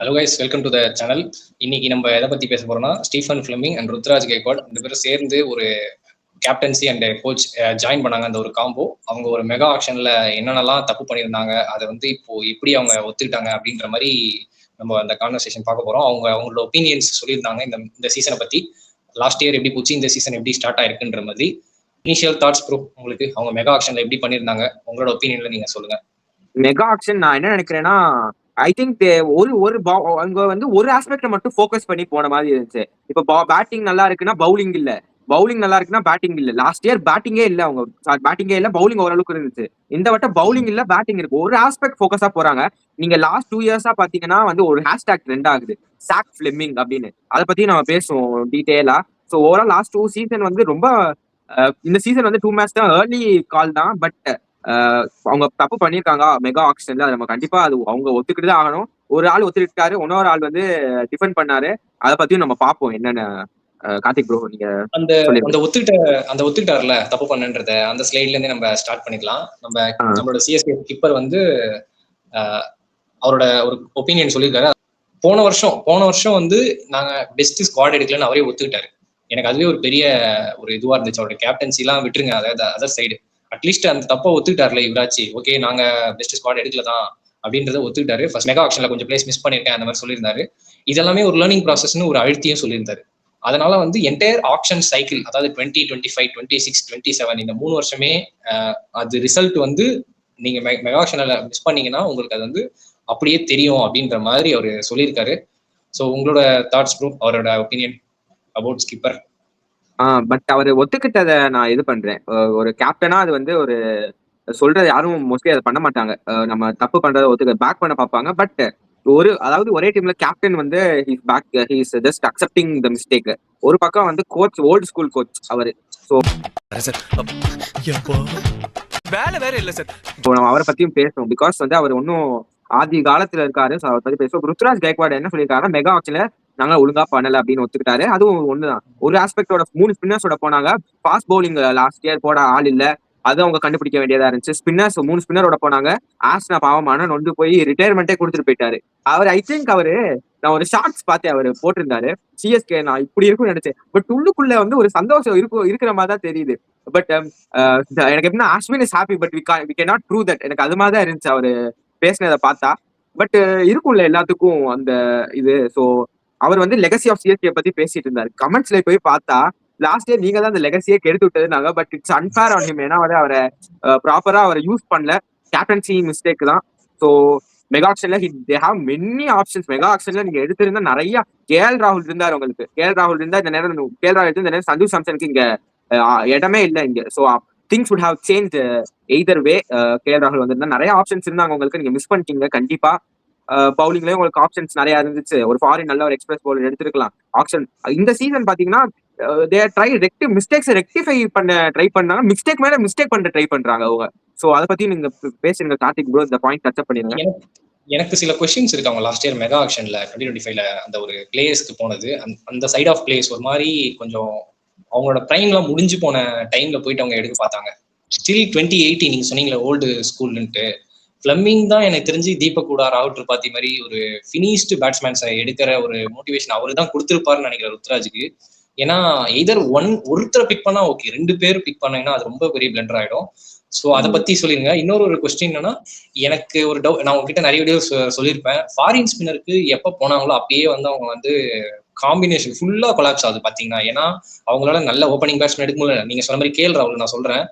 Hello guys, welcome to the channel. இன்னைக்கு நம்ம எதை பத்தி பேச போறோம்னா, Stephen Fleming and Ruturaj Gaikwad 2 பேரும் சேர்ந்து ஒரு கேப்டன்சி அண்ட் கோச் ஜாயின் பண்ணாங்க. அந்த ஒரு காம்போ அவங்க ஒரு மெகா ஆக்ஷன்ல என்னென்னலாம் தப்பு பண்ணியிருந்தாங்க, அதை வந்து இப்போ எப்படி அவங்க ஒத்துக்கிட்டாங்க அப்படின்ற மாதிரி நம்ம அந்த கான்வர்சேஷன் பார்க்க போறோம். அவங்களோட ஒப்பீனியன்ஸ் சொல்லியிருந்தாங்க இந்த சீசனை பத்தி. லாஸ்ட் இயர் எப்படி போச்சு, இந்த சீசன் எப்படி ஸ்டார்ட் ஆயிருக்குன்ற மாதிரி. இனிஷியல் தாட்ஸ் ப்ரோ, உங்களுக்கு அவங்க மெகா ஆக்ஷன்ல எப்படி பண்ணியிருந்தாங்க, உங்களோட ஒப்பீனியன்ல நீங்க சொல்லுங்க. மெகா ஆக்ஷன் நான் என்ன நினைக்கிறேன்னா, ஐ திங்க் அங்க வந்து ஒரு ஆஸ்பெக்ட மட்டும் ஃபோக்கஸ் பண்ணி போன மாதிரி இருந்துச்சு. இப்ப பேட்டிங் நல்லா இருக்குன்னா பவுலிங் இல்ல, பவுலிங் நல்லா இருக்குன்னா பேட்டிங் இல்ல. லாஸ்ட் இயர் பேட்டிங்கே இல்ல, அவங்க பேட்டிங்கே இல்ல, பவுலிங் ஓரளவுக்கு இருந்துச்சு. இந்த வட்டம் பவுலிங் இல்ல, பேட்டிங் இருக்கு. ஒரு ஆஸ்பெக்ட் ஃபோக்கஸா போறாங்க. நீங்க லாஸ்ட் 2 இயர்ஸா பாத்தீங்கன்னா வந்து ஒரு ஹேஷ்டாக் ட்ரெண்ட் ஆகுது, சாக் ஃபிளமிங் அப்படின்னு. அதை பத்தி நம்ம பேசுவோம் டீடைலா. ஸோ ஓவரால் லாஸ்ட் 2 சீசன் வந்து ரொம்ப இந்த சீசன் வந்து 2 மேட்ச் தான் ஏர்லி கால் தான். பட் அவங்க தப்பு பண்ணிருக்காங்க மெகா ஆக்ஷன்ல. நம்ம கண்டிப்பா அது அவங்க ஒத்துக்கிட்டு தான் ஆகணும். ஒரு ஆள் ஒத்துக்கிட்டாரு, இன்னொரு ஆள் வந்து டிஃபெண்ட் பண்ணாரு. அதை பத்தியும் நம்ம பார்ப்போம் என்னன்னு. கார்த்திக் ப்ரோ, நீங்க அந்த ஒத்துக்கிட்டாருல தப்பு பண்ணுன்றத அந்த ஸ்லைட்ல இருந்தே நம்ம ஸ்டார்ட் பண்ணிக்கலாம். நம்மளோட சிஎஸ்கே கிப்பர் வந்து அவரோட ஒரு ஒப்பீனியன் சொல்லியிருக்காரு. போன வருஷம் வந்து நாங்க பெஸ்ட் ஸ்குவாட் எடுக்கலன்னு அவரே ஒத்துக்கிட்டாரு. எனக்கு அதுவே ஒரு பெரிய ஒரு இதுவா இருந்துச்சு. அவரோட கேப்டன்சி எல்லாம் விட்டுருங்க, அதாவது அதர் சைடு அட்லீஸ்ட் அந்த தப்பை ஒத்துக்கிட்டாருல இவராச்சு. ஓகே, நாங்க பெஸ்ட் ஸ்குவாட் எடுக்கலதான் அப்படின்றத ஒத்துக்கிட்டாரு. ஃபர்ஸ்ட் மெகா ஆக்ஷன்ல கொஞ்சம் பிளேஸ் மிஸ் பண்ணிருக்கேன் அந்த மாதிரி சொல்லியிருந்தாரு. இதெல்லாமே ஒரு லேர்னிங் ப்ராசஸ்னு ஒரு அழுத்தியும் சொல்லியிருந்தாரு. அதனால வந்து என்டையர் ஆக்ஷன் சைக்கிள், அதாவது 2025, 26, 27 இந்த 3 வருஷமே அது ரிசல்ட் வந்து நீங்க மெகா ஆக்ஷன்ல மிஸ் பண்ணீங்கன்னா உங்களுக்கு அது வந்து அப்படியே தெரியும் அப்படின்ற மாதிரி அவர் சொல்லியிருக்காரு. ஸோ உங்களோட தாட்ஸ் ப்ரூ, அவரோட ஒப்பீனியன் அபவுட் ஸ்கிப்பர். பட் அவர் ஒத்துக்கிட்டதை நான் இது பண்றேன். ஒரு கேப்டனா அது வந்து ஒரு சொல்றது யாரும் மோஸ்ட்லி அதை பண்ண மாட்டாங்க. நம்ம தப்பு பண்றதை ஒத்துக்க பேக் பண்ண பார்ப்பாங்க. பட் அதாவது ஒரே டீம்ல கேப்டன் வந்து he's just accepting the mistake. ஒரு பக்கம் வந்து கோச், ஓல்ட் ஸ்கூல் கோச் அவரு. ஸோ வேலை வேற இல்ல சார். நம்ம அவரை பத்தியும் பேசணும். பிகாஸ் வந்து அவர் ஒன்னும் ஆதி காலத்துல இருக்காரு. அவரை பத்தி பேசுவோம். ருத்ராஜ் கெய்க்வாட் என்ன சொல்லியிருக்காருன்னா, மெகா ஆக்ஷன்ல நாங்க ஒழுங்கா பண்ணல அப்படின்னு ஒத்துக்கிட்டாரு. அதுவும் ஒண்ணுதான். ஒரு ஆஸ்பெக்டோட 3 ஸ்பின்னர்ஸோட போனாங்க. ஃபாஸ்ட் பவுலிங் லாஸ்ட் இயர் போட ஆள் இல்ல, அது அவங்க கண்டுபிடிக்க வேண்டியதா இருந்துச்சு. 3 ஸ்பின்னரோட போனாங்க. ஆஸ்னா பாவமான நொந்து போய் ரிட்டையர்மெண்டே கொடுத்துட்டு போயிட்டாரு. அவர் ஐ திங்க் நான் ஒரு ஷார்ட்ஸ் பார்த்தேன், அவர் போட்டிருந்தாரு சிஎஸ்கே நான் இப்படி இருக்கும்னு நினைச்சேன். பட் உள்ளுக்குள்ள வந்து ஒரு சந்தோஷம் இருக்கிற மாதிரி தான் தெரியுது. பட் எனக்கு எப்படின்னா, Ashwin is happy but we can not prove that. எனக்கு அது மாதிரி தான் இருந்துச்சு அவரு பேசினதை பார்த்தா. பட் இருக்கும்ல எல்லாத்துக்கும் அந்த இது. ஸோ அவர் வந்து லெகசி ஆஃப் சிஎஸ்கே பத்தி பேசிட்டு இருந்தாரு. கமெண்ட்ஸ்ல போய் பார்த்தா லாஸ்ட் இயர் நீங்க தான் அந்த லெகசியே கெடுத்து விட்டதுனாங்க. But it's unfair on him. ஏன்னா அவரை ப்ராப்பரா அவரை யூஸ் பண்ணல. கேப்டன்சி மிஸ்டேக் தான். ஸோ மெகா ஆக்ஷன்ல they have many options. Mega ஆக்ஷன்ல நீங்க எடுத்திருந்தா நிறைய கேஎல் ராகுல் இருந்தார் உங்களுக்கு. கேஎல் ராகுல் இருந்தா இந்த நேரம் சஞ்சு சாம்சனுக்கு இங்க இடமே இல்லை இங்க. So things would have change either way. KL ராகுல் வந்திருந்தா நிறைய ஆப்ஷன்ஸ் இருந்தாங்க உங்களுக்கு. நீங்க மிஸ் பண்ணிட்டீங்க கண்டிப்பா. பவுலிங்லயும் உங்களுக்கு ஆப்ஷன்ஸ் நிறைய இருந்துச்சு. ஒரு ஃபாரின் நல்ல ஒரு எக்ஸ்பிரஸ் பவுலர் எடுத்துருக்கலாம். ஆப்ஷன் இந்த சீசன் பாத்தீங்கன்னா மிஸ்டேக்ஸ் ரெக்டிஃபை பண்ண ட்ரை பண்ணாங்க. மிஸ்டேக் மேல மிஸ்டேக் பண்ண ட்ரை பண்றாங்க அவங்க. சோ அதை பத்தி நீங்க பேசுறீங்க கார்த்திக் ப்ரோ, இந்த பாயிண்ட் டச் பண்ணிருங்க. எனக்கு சில கொஸ்டின்ஸ் இருக்கு. அவங்க லாஸ்ட் இயர் மெகா ஆக்ஷன்ல 2025ல அந்த ஒரு பிளேயர்ஸ்க்கு போனது, அந்த சைட் ஆஃப் பிளேயர்ஸ் ஒரு மாதிரி கொஞ்சம் அவங்களோட பிரைம்லாம் முடிஞ்சு போன டைம்ல போயிட்டு அவங்க எடுக்க பார்த்தாங்க. ஸ்டில் 2018 நீங்க சொன்னீங்களா ஓல்டு ஸ்கூல்ன்ட்டு, ஃபிளமிங் தான் எனக்கு தெரிஞ்சு தீபக் கூட ராகுல் திரிபாதி மாதிரி ஒரு ஃபினிஷ்டு பேட்ஸ்மேன்ஸை எடுக்கிற ஒரு மோட்டிவேஷன் அவரு தான் கொடுத்துருப்பாருன்னு நினைக்கிறேன் ருத்ராஜுக்கு. ஏன்னா எதர் ஒருத்தரை பிக் பண்ணா ஓகே, 2 பேர் பிக் பண்ணீங்கன்னா அது ரொம்ப பெரிய பிளண்டர் ஆயிடும். ஸோ அதை பத்தி சொல்லிருங்க. இன்னொரு ஒரு கொஸ்டின் என்னன்னா, எனக்கு ஒரு டவுட், நான் உங்ககிட்ட நிறைய வீடியோஸ் சொல்லியிருப்பேன். ஃபாரின் ஸ்பின்னருக்கு எப்போ போனாங்களோ அப்பயே வந்து அவங்க வந்து காம்பினேஷன் ஃபுல்லா கொலாப்ஸ் ஆகுது பாத்தீங்கன்னா. ஏன்னா அவங்களால நல்ல ஓப்பனிங் பேட்ஸ்மேன் எடுக்க முடியல. நீங்க சொன்ன மாதிரி கேஎல் ராகுல் நான் சொல்றேன்,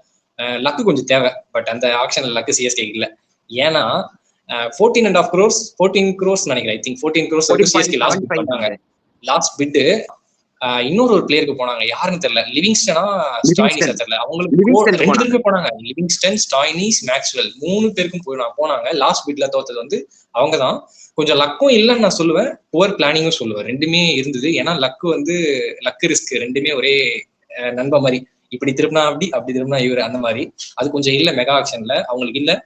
லக்கு கொஞ்சம் தேவை. பட் அந்த ஆக்ஷன்ல லக்கு சிஎஸ்கே இல்லை. ஏன்னா 14 crores நினைக்கிறேன். I think 14 crores CSK last பண்ணாங்க. லாஸ்ட் பிட் இன்னொரு ஒரு பிளேயருக்கு போனாங்க, யாருன்னு தெரியல, லிவிங்ஸ்டனா ஸ்டாய்னிஸா தெரியல. அவங்களுக்கு 2 பேருக்கு போனாங்க. லிவிங்ஸ்டன், ஸ்டாய்னிஸ், மேக்ஸ்வெல் 3 பேருக்கும் போனாங்க. லாஸ்ட் பிட்ல தோத்தது வந்து அவங்கதான். கொஞ்சம் லக்கும் இல்லைன்னு நான் சொல்லுவேன், புவர் பிளானிங்கும் சொல்லுவேன். ரெண்டுமே இருந்தது. ஏன்னா லக்கு ரிஸ்க் ரெண்டுமே ஒரே நண்ப மாதிரி. இப்படி திரும்பினா அப்படி திரும்பினா இவர் அந்த மாதிரி. அது கொஞ்சம் இல்லை மெகா ஆக்ஷன்ல அவங்களுக்கு இல்லை.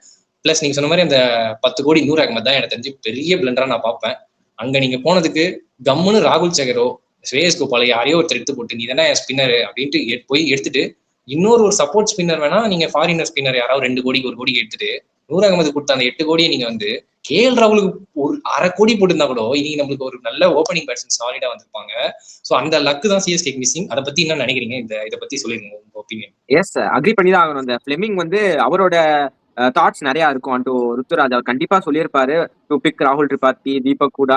பிளஸ் நீங்க சொன்ன மாதிரி அந்த 10 கோடி நூர் அகமது தான் எனக்கு தெரிஞ்சு பெரிய பிளண்டரா நான் பார்ப்பேன். அங்க நீங்க போனதுக்கு கம்முன்னு ராகுல் சகரோ, ஸ்ரேயஸ் கோபால் யாரையோ ஒருத்தர் எடுத்து போட்டு நீ தானே ஸ்பின்னர் அப்படின்ட்டு போய் எடுத்துட்டு இன்னொரு சப்போர்ட் ஸ்பின்னர் வேணா நீங்க ஃபாரினர் ஸ்பின்னர் யாராவது 2 கோடிக்கு 1 கோடிக்கு எடுத்துட்டு நூர் அகமது கொடுத்த அந்த 8 கோடியை நீங்க வந்து KL ராகுலுக்கு ஒரு 1/2 கோடி போட்டிருந்தா கூட இன்னைக்கு நம்மளுக்கு ஒரு நல்ல ஓப்பனிங் பேட்ஸ்மேன் சாலிடா வந்திருப்பாங்க. சோ அந்த லக்கு தான் சிஎஸ்கே மிஸ்ஸிங். அதை பத்தி என்ன நினைக்கிறீங்க? இதை பத்தி சொல்லிருங்க உங்க ஒப்பீனியன். எஸ், அக்ரி பண்ணி தான் ஆகணும். இந்த ஃபிளெமிங் வந்து அவரோட தாட்ஸ் நிறைய இருக்கும் டு ருத்துராஜ். அவர் கண்டிப்பா சொல்லியிருப்பாரு டு பிக் ராகுல் திரிபாதி, தீபக் கூட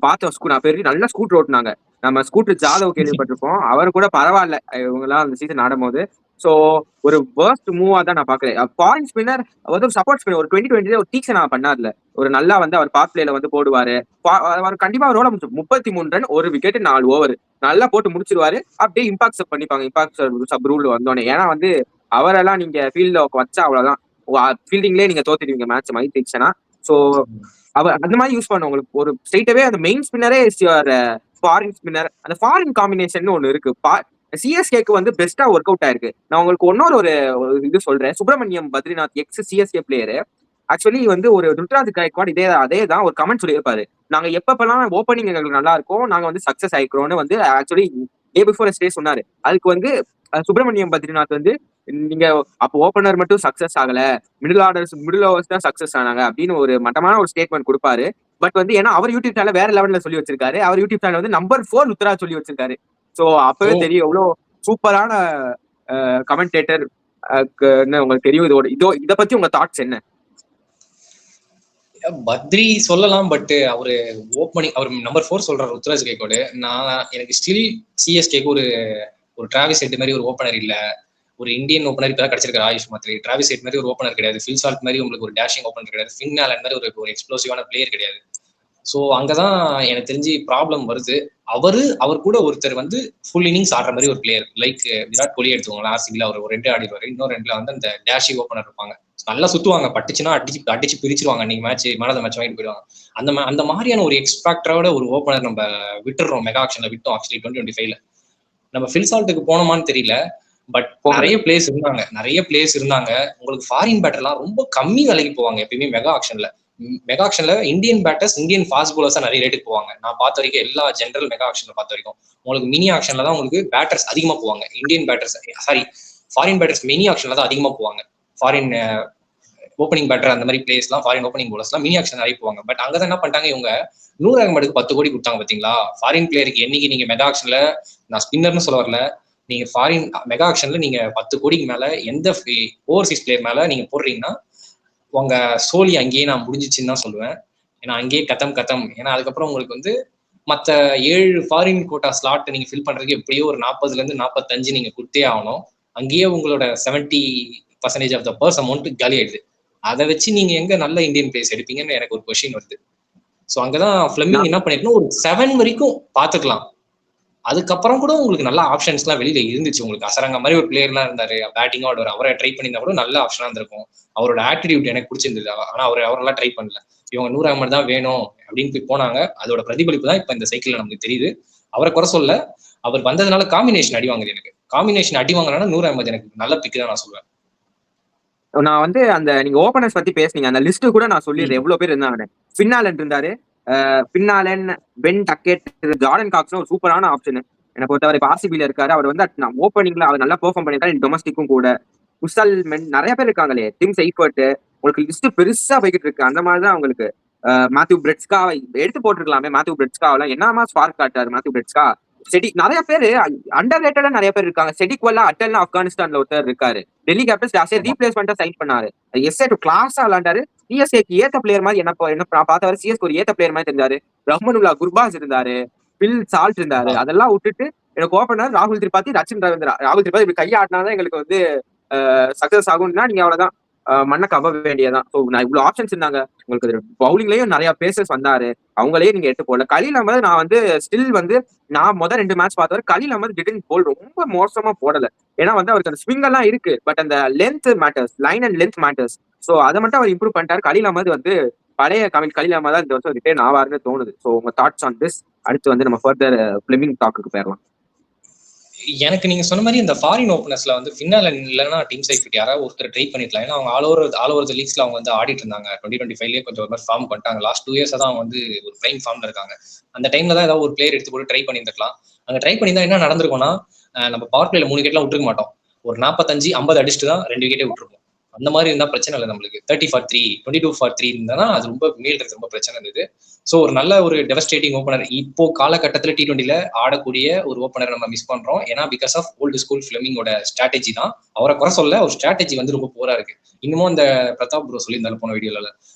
பார்த்த பெரிய நல்ல ஸ்கூட்டர் ஓட்டினாங்க. நம்ம ஸ்கூட்டர் ஜாதவ் கேள்விப்பட்டிருப்போம். அவர் கூட பரவாயில்ல இவங்க எல்லாம் அந்த சீசன் ஆடும் போது. சோ ஒரு வேர்ஸ்ட் மூவா தான் நான் பாக்குறேன். ஃபாரின் ஸ்பின்னர் ஒரு சப்போர்ட் ஸ்பின்னர் ஒரு 2020 ஒரு டீக்ஸனா பண்ணார்ல, ஒரு நல்லா வந்து அவர் பாத் பிளேல வந்து போடுவாரு. அவர் கண்டிப்பா ரோல 33 ரன், 1 விக்கெட், 4 ஓவர் நல்லா போட்டு முடிச்சிருவாரு. அப்படியே இம்பாக்ட் பண்ணிப்பாங்க. இம்பாக்ட் சப் ரூல் வந்தோடனே. ஏன்னா வந்து அவரெல்லாம் நீங்க ஃபீல்ட்ல வச்சா அவ்வளவுதான், ஃபீல்டிங்லேயே நீங்க தோத்துடுவீங்க மேட்ச் மைத் டிக்ஸனா. சோ அவர் அந்த மாதிரி யூஸ் பண்ண உங்களுக்கு ஒரு ஸ்ட்ரெயிட்டாவே அந்த மெயின் ஸ்பின்னரே ஃபாரின் ஸ்பின்னர். அந்த ஃபாரின் காம்பினேஷன் ஒன்னு இருக்கு. சிஎஸ்கேக்கு வந்து பெஸ்டா ஒர்க் அவுட் ஆயிருக்கு. நான் உங்களுக்கு ஒரு இது சொல்றேன். Subramaniam Badrinath X CSK player actually வந்து ஒரு ருத்ராஜ் கைக்வாட் அதே தான் ஒரு கமெண்ட் சொல்லியிருப்பாரு. நாங்க எப்பப்பெல்லாம் ஓப்பனிங் எங்களுக்கு நல்லா இருக்கும் நாங்க வந்து சக்சஸ் ஆயிக்கிறோம்னு வந்து ஆக்சுவலி டே பிஃபோர் ஸ்டே சொன்னாரு. அதுக்கு வந்து சுப்பிரமணியம் பத்ரிநாத் வந்து நீங்க அப்போ ஓப்பனர் மட்டும் சக்சஸ் ஆகல, மிடில் ஓவர்ஸ் தான் சக்சஸ் ஆனாங்க அப்படின்னு ஒரு மட்டமான ஒரு ஸ்டேட்மெண்ட் கொடுப்பாரு. பட் வந்து ஏன்னா அவர் யூடியூப் சேனல் வேற லெவல்ல சொல்லி வச்சிருக்காரு. அவர் யூடியூப் சேனல் வந்து நம்பர் 4 ருத்ராஜ் சொல்லி வச்சிருக்காரு. சோ அப்பவே தெரியும் எவ்வளவு சூப்பரான கமெண்டேட்டர் உங்களுக்கு தெரியும். இத பத்தி உங்க தாட்ஸ் என்ன? பத்ரி சொல்லலாம், பட் அவரு ஓப்பனிங் அவர் நம்பர் 4 சொல்றாரு ருத்ராஜ் கைக்வாட். எனக்கு ஸ்டில் சிஎஸ்கேக்கு ஒரு டிராவிஸ் ஹெட் மாதிரி ஒரு ஓப்பனர் இல்ல, ஒரு இந்தியன் ஓப்பனர் இப்பதான் கிடைச்சிருக்காரு ஆயுஷ் மாத்ரி. டிராவிஸ் ஹெட் மாதிரி ஒரு ஓப்பனர் கிடையாது, ஃபில் சால்ட் மாதிரி உங்களுக்கு ஒரு டேஷிங் ஓப்பனர் கிடையாது, ஃபின் ஆலன் மாதிரி ஒரு எக்ஸ்ப்ளோசிவான பிளேயர் கிடையாது. ஸோ அங்கதான் எனக்கு தெரிஞ்சு ப்ராப்ளம் வருது. அவர் கூட ஒருத்தர் வந்து ஃபுல் இன்னிங்ஸ் ஆடுற மாதிரி ஒரு பிளேயர் லைக் விராட் கோலி எடுத்துக்கோங்களேன். ஆர்சிபில அவர் ஒரு 2 ஆடிடுவாரு, இன்னொரு 2ல வந்து அந்த டேஷிங் ஓப்பனர் இருப்பாங்க, நல்லா சுத்துவாங்க, பட்டுச்சுன்னா அடிச்சு பிரிச்சிருவாங்க, நீங்க மேன் ஆஃப் த மேட்ச் வாங்கிட்டு போயிடுவாங்க. அந்த மாதிரியான ஒரு எக்ஸ்பேக்டரோட ஒரு ஓப்பனர் நம்ம விட்டுறோம். மெகா ஆக்ஷன்ல விட்டோம் ஆக்சுவலி 2025ல. நம்ம ஃபில் சால்ட்டுக்கு போனோமான்னு தெரியல, பட் நிறைய பிளேஸ் இருந்தாங்க. உங்களுக்கு ஃபாரின் பேட்டர்லாம் ரொம்ப கம்மி விலைக்கு போவாங்க எப்பயுமே மெகா ஆக்ஷன்ல Indian batters, Indian fast bowlers நிறைய ரேட்டுக்கு போவாங்க. நான் பார்த்த வரைக்கும் எல்லா ஜெனரல் மெகா ஆக்ஷன்ல பார்த்த வரைக்கும் உங்களுக்கு மினி ஆக்ஷன்ல தான் உங்களுக்கு பேட்டர்ஸ் அதிகமா போவாங்க. ஃபாரின் பேட்டர்ஸ் மினி ஆக்ஷன்ல தான் அதிகமா போவாங்க. ஃபாரின் ஓப்பனிங் பேட்டர் அந்த மாதிரி பிளேஸ்லாம், ஃபாரின் ஓப்பனிங் பவுலர்ஸ்லாம் மினி ஆக்ஷன் நிறைய போவாங்க. பட் அங்கதான் என்ன பண்ணிட்டாங்க இவங்க, நூர் அகமதுக்கு 10 கோடி கொடுத்தாங்க பாத்தீங்களா. ஃபாரின் பிளேயருக்கு என்னைக்கு நீங்க மெகா ஆக்ஷன்ல, நான் ஸ்பின்னர்னு சொல்ல வரல, நீங்க ஃபாரின் மெகா ஆக்ஷன்ல நீங்க 10 கோடிக்கு மேல எந்த ஓவர்சீஸ் பிளேயர் மேல நீங்க போடுறீங்கன்னா உங்க சோழி அங்கேயே நான் முடிஞ்சிச்சுன்னு தான் சொல்லுவேன். ஏன்னா அங்கேயே கத்தம். ஏன்னா அதுக்கப்புறம் உங்களுக்கு வந்து மற்ற 7 ஃபாரின் கோட்டா ஸ்லாட் நீங்க ஃபில் பண்றதுக்கு எப்படியோ ஒரு 40ல இருந்து 45 நீங்க கொடுத்தே ஆகணும். அங்கேயே உங்களோட 70% ஆஃப் த பர்ஸ் அமௌண்ட் காலி ஆயிடுது. அதை வச்சு நீங்க எங்க நல்ல இந்தியன் பிளேயர்ஸ் எடுப்பீங்கன்னு எனக்கு ஒரு கொஸ்டின் வருது. ஸோ அங்கதான் ஃபிளெமிங் என்ன பண்ணிருக்கணும், ஒரு 7 வரைக்கும் பாத்துக்கலாம். அதுக்கப்புறம் கூட உங்களுக்கு நல்ல ஆப்ஷன்ஸ் எல்லாம் வெளியில இருந்துச்சு. உங்களுக்கு அசரங்க மாதிரி ஒரு பிளேயர்லாம் இருந்தாரு, பேட்டிங்கா ஆடுவார், அவரை ட்ரை பண்ணியிருந்தா கூட நல்ல ஆப்ஷனா இருந்திருக்கும். அவரோட ஆட்டிடியூட் எனக்கு பிடிச்சிருந்தது. ஆனா அவரெல்லாம் ட்ரை பண்ணல. இவங்க நூர் அகமது தான் வேணும் அப்படின்னு போய் போனாங்க. அதோட பிரதிபலிப்பு தான் இப்ப இந்த சைக்கிள்ல நமக்கு தெரியுது. அவரை குறை சொல்ல, அவர் வந்ததுனால காம்பினேஷன் அடி வாங்குது. எனக்கு காம்பினேஷன் அடி வாங்கினா நூர் அகமது எனக்கு நல்ல பிக் தான் நான் சொல்லுவேன். நான் வந்து அந்த நீங்க ஓபனர்ஸ் பத்தி பேசுனீங்க, அந்த லிஸ்ட் கூட நான் சொல்லிடுறேன் எவ்வளவு பேர் இருந்தாங்க. பின்னாலன் இருந்தாரு, பின்னாலன், பென் டக்கெட், ஜார்டன் காக்ஸ் ஒரு சூப்பரான ஆப்ஷன் என்னை பொறுத்தவரை. இப்ப ஆர்சிபில இருக்காரு, அவர் வந்து ஓப்பனிங்ல அவர் நல்லா பெர்ஃபார்ம் பண்ணிருக்காரு. டொமஸ்டிக்கும் கூட உசல்மென் நிறைய பேர் இருக்காங்களே, டிம் சைஃபர்ட், உங்களுக்கு லிஸ்ட் பெருசா போய்கிட்டு இருக்கு. அந்த மாதிரிதான் உங்களுக்கு மேத்யூ பிரெட்ஸ்கா எடுத்து போட்டிருக்கலாமே. மேத்யூ பிரெட்ஸ்காவெல்லாம் என்னமா ஸ்பார்க் காட்டாரு மேத்யூ பிரெட்ஸ்கா. நிறைய பேரு அண்டர் ரேட்டடா நிறைய பேர் இருக்காங்க. செடிக்வெல்லா அட்டல்னா ஆப்கானிஸ்தான்ல ஒருத்தர் இருக்காரு, டெல்லி கேபிட்டல்ஸ் ரீப்ளேஸ்மெண்டா சைன் பண்ணாரு. எஸ்ஏ டு கிளாஸா விளையாண்டாரு. சிஎஸ்ஏக்கு ஏத்த பிளேயர் மாதிரி என்ன பார்த்தவரை சிஎஸ்க்கு ஒரு ஏத்த பிளேயர் மாதிரி தெரிஞ்சாரு. ரஹ்மனுல்லா குர்பாஸ் இருந்தாரு, பில் சால்ட் இருந்தாரு. அதெல்லாம் விட்டுட்டு எனக்கு ஓப்பனர் ராகுல் திரிபாதி, ரச்சின் ரவீந்திரா. ராகுல் திரிபாதி இப்படி கையாட்டினாதான் எங்களுக்கு வந்து சக்சஸ் ஆகும்னா நீங்க அவ்வளவுதான் மண்ணை கவ வேண்டியதான். ஸோ நான் இவ்வளவு ஆப்ஷன்ஸ் இருந்தாங்க உங்களுக்கு. பவுலிங்லயும் நிறைய பேசர்ஸ் வந்தாரு, அவங்களையே நீங்க எடுத்து போடல. கலீல் அஹ்மத் நான் வந்து ஸ்டில் வந்து நான் முதல் 2 மேட்ச் பார்த்தவரை கலீல் அஹ்மத் டிடன்ட் போல் ரொம்ப மோசமா போடல. ஏன்னா வந்து அவருக்கு அந்த ஸ்விங் எல்லாம் இருக்கு, பட் அந்த length matters, line and length matters. So அதை மட்டும் அவர் இம்ப்ரூவ் பண்ணிட்டாரு. கலீல் அஹ்மத் வந்து பழைய கலீல் அஹ்மத் தான் இந்த வருஷம் ரிட்டைன் ஆவாருன்னு தோணுது. ஸோ உங்க தாட்ஸ் ஆன் திஸ்? அடுத்து வந்து நம்ம ஃபர்தர் ஃபிளெமிங் டாக்குக்கு போயிடலாம். எனக்கு நீங்க சொன்ன மாதிரி இந்த ஃபாரின் ஓப்பனர்ஸ்ல வந்து ஃபின்னால இல்லைன்னா டீம் சைட் யாராவது ஒருத்தர் ட்ரை பண்ணிக்கலாம். ஏன்னா அவங்க ஆல் ஓவர் லீக்ஸ்ல அவங்க வந்து ஆடிட்டு இருந்தாங்க. 2025லயே கொஞ்சம் ஒரு மாதிரி ஃபார்ம் பண்ணிட்டாங்க. லாஸ்ட் 2 இயர்ஸ் தான் அவங்க வந்து ஒரு பிரைம் ஃபார்ம்ல இருக்காங்க. அந்த டைம்ல தான் ஏதாவது ஒரு பிளேயர் எடுத்து போட்டு ட்ரை பண்ணியிருக்கலாம். அங்க ட்ரை பண்ணியிருந்தா என்ன நடந்திருக்கும்னா, நம்ம பவர் பிளேல 3 விக்கெட்லாம் விட்டுருக்க மாட்டோம். ஒரு 45-50 அடிச்சுட்டு தான் 2 விக்கெட்டே விட்டுருப்போம். அந்த மாதிரி இருந்தா பிரச்சனை இல்லை நம்மளுக்கு. 30-3 22-3 இருந்தா அது ரொம்ப மீள்றது ரொம்ப பிரச்சனை இருந்தது. ஸோ ஒரு நல்ல ஒரு டெவஸ்டேட்டிங் ஓப்பனர் இப்போ காலகட்டத்தில் T20ல ஆடக்கூடிய ஒரு ஓப்பனர் நம்ம மிஸ் பண்றோம். ஏன்னா பிகாஸ் ஆஃப் ஓல்டு ஸ்கூல் ஃபிளமிங்கோட ஸ்ட்ராட்டஜி தான். அவரை குறை சொல்ல, ஒரு ஸ்ட்ராட்டஜி வந்து ரொம்ப போரா இருக்கு. இன்னமும் அந்த பிரதாப் ப்ரோ சொல்லியிருந்தாலும் போன வீடியோல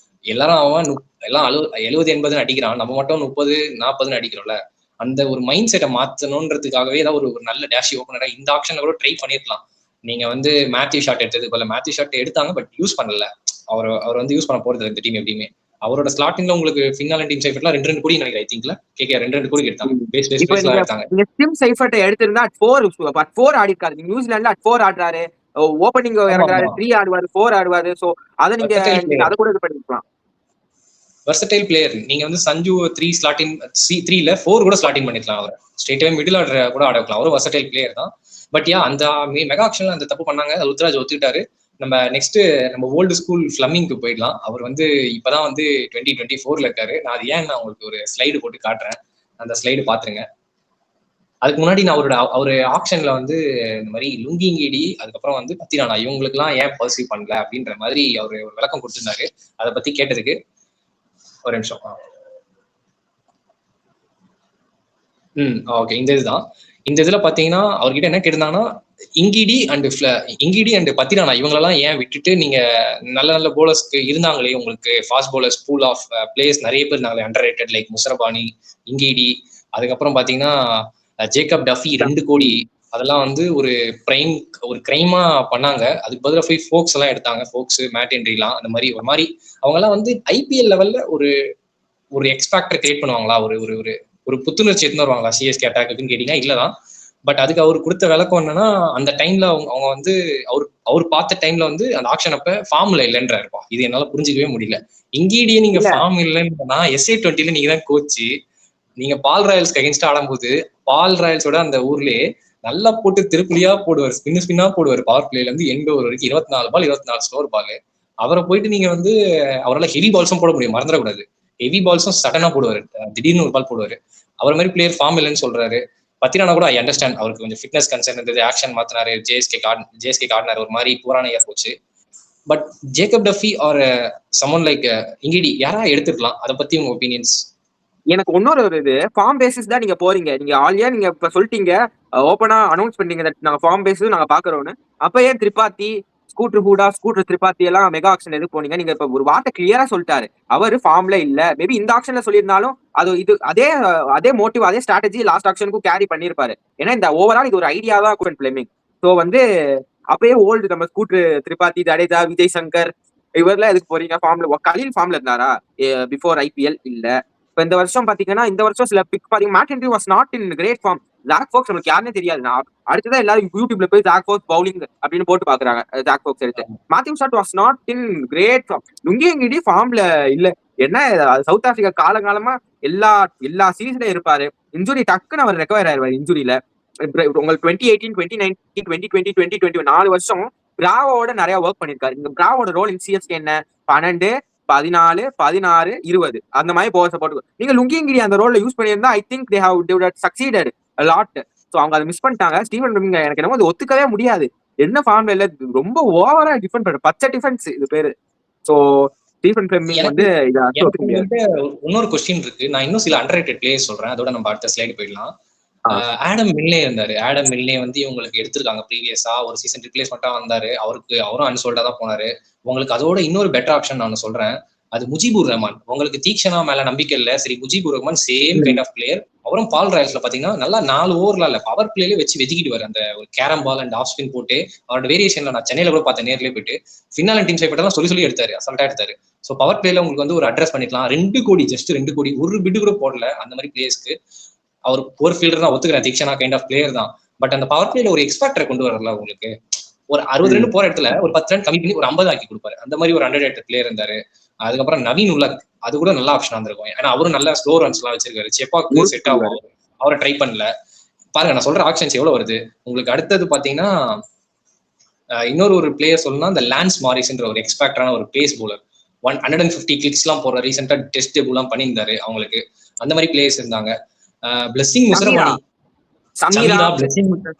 எல்லாரும் அவன் எல்லாம் 70-80 அடிக்கிறான், நம்ம மட்டும் 30-40 அடிக்கிறோம்ல. அந்த ஒரு மைண்ட் செட்டை மாத்தணுன்றதுக்காகவே ஏதாவது ஒரு நல்ல டேஷி ஓப்பனரா இந்த ஆப்ஷன்ல கூட ட்ரை பண்ணிருக்கலாம். நீங்க வந்து மேத்யூ ஷாட் எடுத்தது போல மேத்யூ ஷாட் எடுத்தாங்க, பட் யூஸ் பண்ணல. அவர் வந்து யூஸ் பண்ண போறது இந்த டீம் எப்படியுமே. அவரோட ஸ்லாட்டிங்ல உங்களுக்கு ஃபின்னாலன் டீம் சைஃபர்ட்லாம் 2 கோடி நினைக்கிறேன். ஐ திங்க்ல கேகே 2 கோடி எடுத்தாங்க. பேஸ்லாம் எடுத்தாங்க. நீங்க டிம் சைஃபர்ட்டை எடுத்திருந்தா at 4 ஆடி இருக்காரு. நியூசிலாந்துல at 4 ஆடுறாரு, ஓப்பனிங் இறங்குறாரு, 3 ஆடுவாரு, 4 ஆடுவாரு. சோ அத நீங்க அத கூட இது பண்ணிக்கலாம். Versatile player. நீங்க வந்து சஞ்சு 3 ஸ்லாட்டின் 3ல 4 கூட ஸ்லாட்டின் பண்ணிக்கலாம். அவர் ஸ்ட்ரெயிட்டாவே மிடில் ஆர்டர் கூட ஆட வைக்கலாம். அவரும் வெர்சடைல் பிளேயர் தான். பட் அந்த மெகா ஆக்ஷன்ல அந்த தப்பு பண்ணாங்க. ருத்ராஜ் ஒத்துக்கிட்டாரு. நம்ம நெக்ஸ்ட் நம்ம ஓல்டு ஸ்கூல் ஃபிளமிங்க்கு போயிடலாம். அவர் வந்து இப்பதான் வந்து 2024ல இருக்காரு. நான் அது ஏன் நான் உங்களுக்கு ஒரு ஸ்லைடு போட்டு காட்டுறேன். அந்த ஸ்லைடு பாத்துருங்க. அதுக்கு முன்னாடி நான் அவரு ஆக்ஷன்ல வந்து இந்த மாதிரி லுங்கிங்கிடி அதுக்கப்புறம் வந்து பத்திரானா இவங்களுக்கு எல்லாம் ஏன் பர்சீவ் பண்ணல அப்படின்ற மாதிரி அவரு ஒரு விளக்கம் கொடுத்திருந்தாரு. அதை பத்தி கேட்டதுக்கு ஒரு நிமிஷம். ஓகே. இந்த இதுதான். இந்த இதுல பாத்தீங்கன்னா அவர்கிட்ட என்ன கேட்டிருந்தாங்கன்னா இங்கிடி அண்ட் பத்திரானா இவங்களெல்லாம் ஏன் விட்டுட்டு நீங்க நல்ல நல்ல போலர்ஸ்க்கு இருந்தாங்களே, உங்களுக்கு fast bowlers pool of players நிறைய பேர் இருந்தாங்களே underrated, like Muzarabani, Ngidi, அதுக்கப்புறம் பாத்தீங்கன்னா ஜேக்கப் டஃபி 2 கோடி, அதெல்லாம் வந்து ஒரு கிரைமா பண்ணாங்க. அதுக்கு பதிலாக போய் ஃபோக்ஸ் எல்லாம் எடுத்தாங்க. ஃபோக்ஸ், மேட் ஹென்ரிலாம் அந்த மாதிரி ஒரு மாதிரி அவங்க எல்லாம் வந்து ஐபிஎல் லெவல்ல ஒரு எக்ஸ்பேக்டர் கிரியேட் பண்ணுவாங்களா, ஒரு புத்துணர்ச்சி எடுத்து வருவாங்களா சிஎஸ்கே அட்டாக்குன்னு கேட்டீங்கன்னா இல்லதான். பட் அதுக்கு அவர் கொடுத்த விளக்கம் என்னன்னா, அந்த டைம்ல அவங்க வந்து அவர் பார்த்த டைம்ல வந்து அந்த ஆக்ஷன் அப்ப ஃபார்ம்ல இல்லைன்றா இருப்பா. இது என்னால புரிஞ்சுக்கவே முடியல. இங்கீடியே நீங்க ஃபார்ம் இல்லைன்னா SA20ல நீங்க தான் கோச்சு. நீங்க பால் ராயல்ஸ்க்கு அகேன்ஸ்டா ஆடும்போது பால் ராயல்ஸோட அந்த ஊர்லயே நல்லா போட்டு திருப்புலியா போடுவார், ஸ்பின்னா போடுவார். பவர் பிளேல இருந்து எண்ட் ஓவர் வரைக்கும் 24 பால் 24 ஸ்கோர் பால். அவரை போயிட்டு நீங்க வந்து அவரால் ஹெவி பால்ஸும் போட முடியும், மறந்துடக்கூடாது. ஹெவி பால்ஸும் சடனா போடுவாரு, திடீர்னு ஒரு பால் போடுவாரு. அவர் மாதிரி பிளேயர் ஃபார்ம் இல்லைன்னு சொல்றாரு. பத்திரானா கூட ஐ அண்டர்ஸ்டாண்ட், அவருக்கு கொஞ்சம் ஃபிட்னஸ் கன்சர்ன் இருந்தது, ஆக்ஷன் மாத்தினாரு, ஜேஎஸ்கே கார்டினார் ஒரு மாதிரி புரான இயர் போச்சு. But Jacob Duffy or someone like Ngidi யாரா எடுத்துக்கலாம், அதை பத்தி உங்க ஒப்பீனியன்ஸ்? எனக்கு இன்னொரு ஒரு இது, ஃபார்ம் பேசிஸ் தான் நீங்க போறீங்க. நீங்க ஆல்ரெடி நீங்க இப்ப சொல்லிட்டீங்க, ஓப்பனா அனௌன்ஸ் பண்ணீங்க நாங்க ஃபார்ம் பேசிஸ் நாங்க பாக்குறோம்னு. அப்ப ஏன் திரிபாத்தி, ஸ்கூட்டர் திரிபாத்தி எல்லாம் மெகா ஆக்ஷன் எது போனீங்க? நீங்க இப்ப ஒரு வார்த்தை கிளியரா சொல்லிட்டாரு, அவரு ஃபார்ம்ல இல்ல. மேபி இந்த ஆக்ஷன்ல சொல்லியிருந்தாலும் அது இது அதே மோட்டிவ் அதே ஸ்ட்ராட்டஜி லாஸ்ட் ஆக்ஷனுக்கும் கேரி பண்ணிருப்பாரு. ஏன்னா இந்த ஓவரால் இது ஒரு ஐடியா தான் குவன் பிளேமிங். ஸோ வந்து அப்பயே ஓல்டு நம்ம ஸ்கூட்டர் திரிபாத்தி, ஜடேஜா, விஜய் சங்கர் இவரெல்லாம் எதுக்கு போறீங்க ஃபார்ம்ல? கலீல் ஃபார்ம்ல இருந்தாரா பிஃபோர் ஐபிஎல்? இல்ல. இப்ப இந்த வருஷம் பாத்தீங்கன்னா இந்த வருஷம் சில பிக் பாத்தீங்க, Matt Henry was not in great form. Jack Foakes நமக்கு யாருன்னே தெரியாது. அடுத்ததான் எல்லாரும் யூடியூப்ல போய் ஜாக் ஃபோக்ஸ் பவுலிங் அப்படின்னு போட்டு பாக்குறாங்க. ஜாக் ஃபோக்ஸ் எடுத்து Matthew Short was not in great form. Lungi Ngidi ஃபார்ம்ல இல்ல. என்ன சவுத் ஆப்பிரிக்கா காலகாலமா எல்லா சீரீஸ்லயும் இருப்பாரு. இன்ஜுரி டக்குன்னு அவர் ரெக்கவர் ஆயிருவாரு இன்ஜுரியில. உங்களுக்கு 2018, 2019, 2020, 2021 4 வருஷம் பிராவோட நிறைய ஒர்க் பண்ணிருக்காரு. இந்த பிராவோட ரோல் இன் சிஎஸ்கே என்ன? 12, 14, 16, 20 அந்த மாதிரி போர்ஸ் போட்டு நீங்க லுங்கிங்கிடி அந்த ரோல்ல யூஸ் பண்ணியிருந்தா I think they have succeeded lot. So அவங்க அதை மிஸ் பண்ணிட்டாங்க. ஸ்டீவன் பிளமிங் எனக்கு என்னமோ அது ஒத்துக்கவே முடியாது. என்ன ஃபார்ம்ல இல்ல, ரொம்ப ஓவரா டிஃபெண்ட் பண்ற பச்சை டிஃபென்ஸ் இது பேரு. ஸோ ஸ்டீவன் பிளமிங் வந்து இன்னொரு கொஸ்டின் இருக்கு. நான் இன்னும் சில அண்டர்ரேட்டட் பிளேயர்ஸ் சொல்றேன், அதோட நம்ம அடுத்த ஸ்லைடு போயிடலாம். ஆடம் மில்லே இருந்தாரு. ஆடம் மில்லே வந்து இவங்களுக்கு எடுத்திருக்காங்க ப்ரீவியஸா, ஒரு சீசன் ரிப்ளேஸ்மெண்டா வந்தாரு. அவரும் அன்சோல்டா தான் போனாரு. உங்களுக்கு அதோட இன்னொரு பெட்டர் ஆப்ஷன் நான் சொல்றேன், அது முஜிபுர் ரஹ்மான். உங்களுக்கு தீக்ஷனா மேல நம்பிக்கை இல்ல, சரி Mujibur Rahman same kind of player. அவரும் பால் ராயல்ஸ்ல பாத்தீங்கன்னா நல்லா 4 ஓவர்ல இல்ல பவர் பிளேல வச்சு வெதிக்கிடுவாரு. அந்த ஒரு carrom ball and off spin போட்டு அவரோட வேரியேஷன்ல நான் சென்னையில கூட பார்த்தேன், நேர்லயே போயிட்டு ஃபின்னாலன் டீம் சைட் சொல்லி எடுத்தாரு, அசல்ட்டா எடுத்தாரு. ஸோ பவர் பிளேல உங்களுக்கு வந்து ஒரு அட்ரஸ் பண்ணிக்கலாம். 2 கோடி, ஜஸ்ட் 2 கோடி, ஒரு பிட்டு கூட போடல. அந்த மாதிரி பிளேயர்ஸ்க்கு அவர் ஒரு ஃபீல்டர் தான், ஒத்துக்கிறேன். தீக்ஷனா கைண்ட் ஆஃப் பிளேயர் தான். பட் அந்த பவர் பிளேல ஒரு எக்ஸ்பெக்டரை கொண்டு வரல. உங்களுக்கு ஒரு 60 ரன் போற இடத்துல ஒரு 10 ரன் கம்மி பண்ணி ஒரு 50 ஆக்கி கொடுப்பாரு. அந்த மாதிரி ஒரு அண்டர்ரேட்டட் பிளேயர் இருந்தாரு. அதுக்கப்புறம் நவீன் உலக், அது கூட நல்ல ஆப்ஷனா இருந்திருக்கும். ஏன்னா அவரும் நல்ல ஸ்லோ ரன்ஸ் எல்லாம் வச்சிருக்காரு. செப்பாக்கு செட் ஆகும், அவரை ட்ரை பண்ணல. பாருங்க நான் சொல்ற ஆப்ஷன்ஸ் எவ்வளவு வருது உங்களுக்கு. அடுத்தது பாத்தீங்கன்னா இன்னொரு ஒரு பிளேயர் சொல்லணும்னா இந்த லான்ஸ் மாரிஸ்ன்ற ஒரு எக்ஸ்பெக்டரான ஒரு பேஸ் பவுலர். 150 கிளிக்ஸ் எல்லாம் போற ரீசெண்டா டெஸ்ட் டேபிள் எல்லாம் பண்ணியிருந்தாரு அவங்களுக்கு. அந்த மாதிரி பிளேயர்ஸ் இருந்தாங்க. பிளெஸிங் முசரபானி,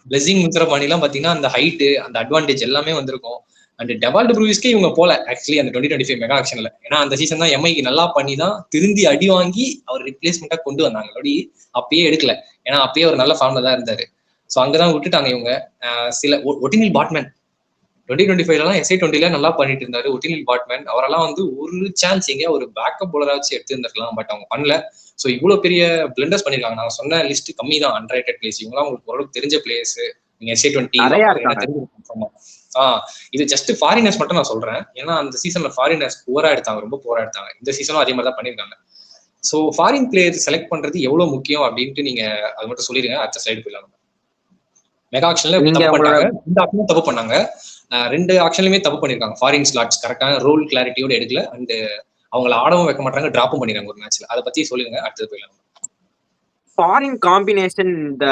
பிளெஸிங் முசரபானி எல்லாம் பாத்தீங்கன்னா அந்த ஹைட், அந்த அட்வான்டேஜ் எல்லாமே வந்திருக்கும். அண்ட் டெவால்ட் ப்ரூவிஸ்க்கே இவங்க போல ஆக்சுவலி அந்த 2025 மெகா ஆக்ஷன்ல. ஏன்னா அந்த சீசன் தான் எம்ஐக்கு நல்லா பண்ணி தான் திருந்தி அடி வாங்கி அவர் ரிப்ளேஸ்மெண்டா கொண்டு வந்தாங்க. அப்படி அப்பயே எடுக்கல, ஏன்னா அப்பயே ஒரு நல்ல ஃபார்ம்ல தான் இருந்தாரு. ஸோ அங்கதான் விட்டுட்டாங்க இவங்க. சில ஒட்டினில் பாட்மேன் 2025 SA20 நல்லா பண்ணிட்டு இருந்தாரு. ஒட்டினில் பாட்மேன் அவரெல்லாம் வந்து ஒரு சான்ஸ் எங்க ஒரு பேக்கப் போலராச்சு எடுத்துருந்துருக்கலாம், பட் அவங்க பண்ணல. ஸோ இவ்வளவு பெரிய பிளண்டர்ஸ் பண்ணிருக்காங்க. நான் சொன்ன லிஸ்ட் கம்மி தான் அண்டர்ரேட்டட் பிளேஸ். இவங்கலாம் உங்களுக்கு ஓரளவுக்கு தெரிஞ்ச பிளேஸ். நீங்க SA20 இது ஜஸ்ட் ஃபாரினர்ஸ் மட்டும் நான் சொல்றேன். ஏன்னா அந்த சீசன்ல ஃபாரினர்ஸ் புவரா எடுத்தாங்க, ரொம்ப புவரா எடுத்தாங்க. இந்த சீசனும் அதே மாதிரி தான் பண்ணிருக்காங்க. ஸோ ஃபாரின் பிளேயர் செலக்ட் பண்றது எவ்வளவு முக்கியம் அப்படின்ட்டு நீங்க அது மட்டும் சொல்லிருங்க. அடுத்த ஸ்லைடு போயிடலாம். மெகா ஆக்ஷன்ல தப்பு பண்ணாங்க, இந்த ஆக்ஷனும் தப்பு பண்ணாங்க. 2 ஆக்ஷன்லயுமே தப்பு பண்ணிருக்காங்க. ஃபாரின் ஸ்லாட்ஸ் கரெக்டான ரோல் கிளாரிட்டியோட எடுக்கல. அண்ட் அவங்கள ஆடவும் வைக்க மாட்டாங்க, டிராப்பும் பண்ணிடுறாங்க ஒரு மேட்ச்ல. அதை பத்தி சொல்லுங்க, அடுத்தது போயிடலாம். ஃபாரின் காம்பினேஷன் இந்த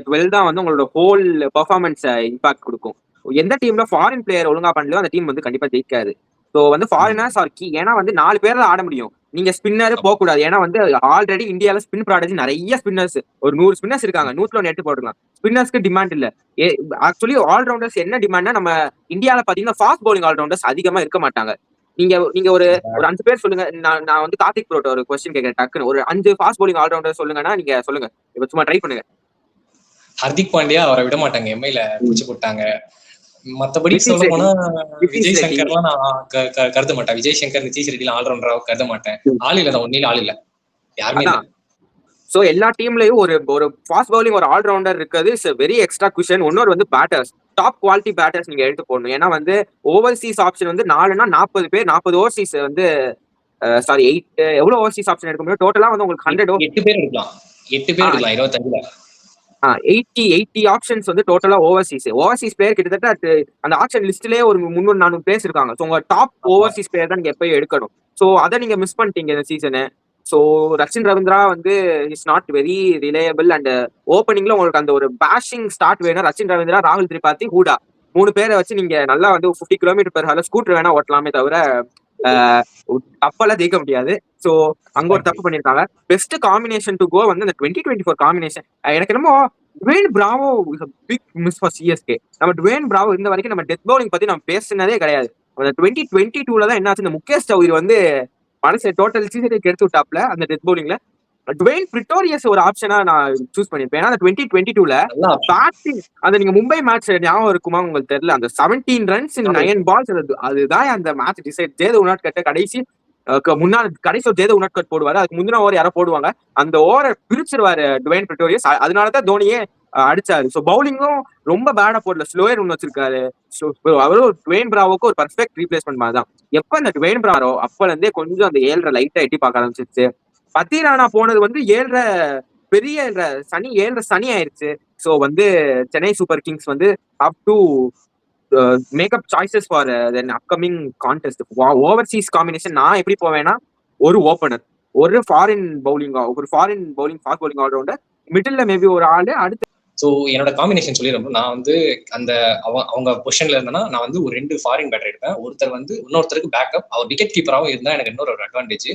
12 தான் வந்து உங்களோட ஹோல் பெர்ஃபார்மன்ஸை இம்பாக்ட் கொடுக்கும். எந்த டீம்ல ஃபாரின் பிளேயர் ஒழுங்கா பண்ணலையோ அந்த டீம் வந்து கண்டிப்பா ஜெயிக்காது. ஸோ வந்து ஃபாரினர்ஸ் ஆர் கீ. ஏன்னா வந்து 4 பேர் ஆட முடியும், நீங்க ஸ்பின்னர் போகக்கூடாது. ஏன்னா வந்து ஆல்ரெடி இந்தியாவில் ஸ்பின் ப்ராடக்ட் நிறைய ஸ்பின்னர்ஸ், ஒரு 100 ஸ்பின்னர்ஸ் இருக்காங்க, 101 எடுத்து போட்டுக்கலாம். ஸ்பின்னர்ஸ்க்கு டிமாண்ட் இல்ல. ஆக்சுவலி ஆல்ரவுண்டர்ஸ் என்ன டிமாண்ட்னா, நம்ம இந்தியாவில் பாத்தீங்கன்னா ஃபாஸ்ட் பவுலிங் ஆல்ரவுண்டர்ஸ் அதிகமா இருக்க மாட்டாங்க. நீங்க ஒரு 5 பேர் சொல்லுங்க. நான் வந்து கார்த்திக் ப்ரோட்ட ஒரு கொஸ்டின் கேட்கறேன் டக்குன்னு. ஒரு 5 ஃபாஸ்ட் பவுலிங் ஆல்ரவுண்டர் சொல்லுங்கன்னா நீங்க சொல்லுங்க. இப்ப சும்மா ட்ரை பண்ணுங்க. ஹர்திக் பாண்டியா அவரை விட மாட்டாங்க, எம்ஐல பிடிச்சு போட்டாங்க. மத்தபடி சொல்ல போனா விஜய் சங்கர்லாம் நான் கருத மாட்டேன். விஜய் சங்கர், நிதிஷ் ரெட்டி ஆல்ரவுண்டரா கருத மாட்டேன். ஆள் இல்ல, ஒன்னில ஆள் இல்ல, யாருமே இல்ல. சோ எல்லா டீம்லயும் ஒரு ஃபாஸ்ட் பவுலிங் ஒரு ஆல்ரவுண்டர் இருக்கிறது இஸ் வெரி எக்ஸ்ட்ரா குஷன். இன்னொரு வந்து பேட்டர்ஸ், டாப் குவாலிட்டி பேட்டர்ஸ் நீங்க எடுத்து போடணும். ஏன்னா வந்து ஓவர்சீஸ் ஆப்ஷன் வந்து 4னா 40 பேர், 40 ஓவர்சீஸ் வந்து சாரி 8 எவ்வளவு ஓவர்சீஸ் ஆப்ஷன் எடுக்க முடியும் டோட்டலா வந்து உங்களுக்கு 8 பேர் எடுக்கலாம். 25ல 80 ஆப்ஷன்ஸ் வந்து டோட்டலா ஓவர்சீஸ் பிளேயர் கிட்டத்தட்ட அந்த ஆப்ஷன் லிஸ்ட்லயே ஒரு 300-400 பிளேயர்ஸ் இருக்காங்க. ஸோ உங்க டாப் ஓவர்சீஸ் பிளேயர் தான் நீங்க எப்பயும் எடுக்கணும். ஸோ அதை நீங்க மிஸ் பண்ணிட்டீங்க இந்த சீசனு. ஸோ ரச்சின் ரவீந்திரா வந்து is not very reliable. And ஓப்பனிங்ல உங்களுக்கு அந்த ஒரு பேஷிங் ஸ்டார்ட் வேணும். ரச்சின் ரவீந்திரா, ராகுல் திரிபாதி, ஹூடா 3 பேரை வச்சு நீங்க நல்லா வந்து 50 km/h ஸ்கூட்டர் வேணா ஓட்டலாமே தவிர தப்பெல்லாம் ஜெயிக்க முடியாது. சோ அங்க ஒரு தப்பு பண்ணிருக்காங்க. பெஸ்ட் காம்பினேஷன் டு கோ வந்து அந்த 2024 காம்பினேஷன். எனக்கு என்னமோ Dwayne Bravo big miss for CSK. நம்ம டுவேன் பிராவோ இந்த வரைக்கும் நம்ம டெத் பவுலிங் பத்தி நம்ம பேசினதே கிடையாது. 2022 தான் என்ன ஆச்சு, இந்த முகேஷ் சௌத்ரி வந்து மனசு டோட்டல் சீசனுக்கு எடுத்து விட்டாப்ல அந்த டெத் பவுலிங்ல. டுவேன் பிரிட்டோரியஸ் ஒரு ஆப்ஷனா நான் சூஸ் பண்ணிருப்பேன். ஏன்னா 2022ல பேட்டிங் அந்த நீங்க மும்பை மேட்ச் ஞாபகம் இருக்குமா உங்களுக்கு தெரியல, அந்த 17 runs in 9 balls அதுதான் அந்த மேட்ச் டிசைட். ஜேதவ் உனாட்கட் கடைசி ஒரு ஜேதவ் உனாட்கட் போடுவாரு, அதுக்கு முந்தின ஓவர் யாரோ போடுவாங்க, அந்த ஓவரை பிரிச்சிருவாரு டுவேன் பிரிட்டோரியஸ். அதனாலதான் தோனியே அடிச்சாரு. ஸோ பவுலிங்கும் ரொம்ப பேடா போடல, ஸ்லோயர் ஒன்று வச்சிருக்காரு. அவரும் டுவேன் பிராவோக்கு ஒரு பர்ஃபெக்ட் ரீப்ளேஸ்மெண்ட் மாதிரி தான். எப்ப இந்த டுவேன் பிராவோ அப்பல இருந்தே கொஞ்சம் அந்த 7 லைட்டா எட்டி பார்க்க ஆரம்பிச்சிருச்சு. பத்திரானா போனது வந்து 7 பெரிய சனி ஆயிருச்சு. ஸோ வந்து சென்னை சூப்பர் கிங்ஸ் வந்து up to make up choices for upcoming contest. Overseas combination நான் எப்படி போவேன்னா, ஒரு ஓப்பனர், ஒரு ஃபாரின் ஃபாஸ்ட் பவுலிங் ஆல்ரவுண்டர், மிடில்ல மேபி ஒரு ஆளு. அடுத்து ஸோ என்னோட காம்பினேஷன் சொல்லிடுறோம். நான் வந்து அந்த அவங்க பொசிஷன்ல இருந்தேன்னா நான் வந்து ஒரு 2 ஃபாரின் பேட்டர் எடுப்பேன். ஒருத்தர் வந்து இன்னொருத்தருக்கு பேக்கப், அவர் விக்கெட் கீப்பராகவும் இருந்தா எனக்கு இன்னொரு ஒரு அட்வான்டேஜ்.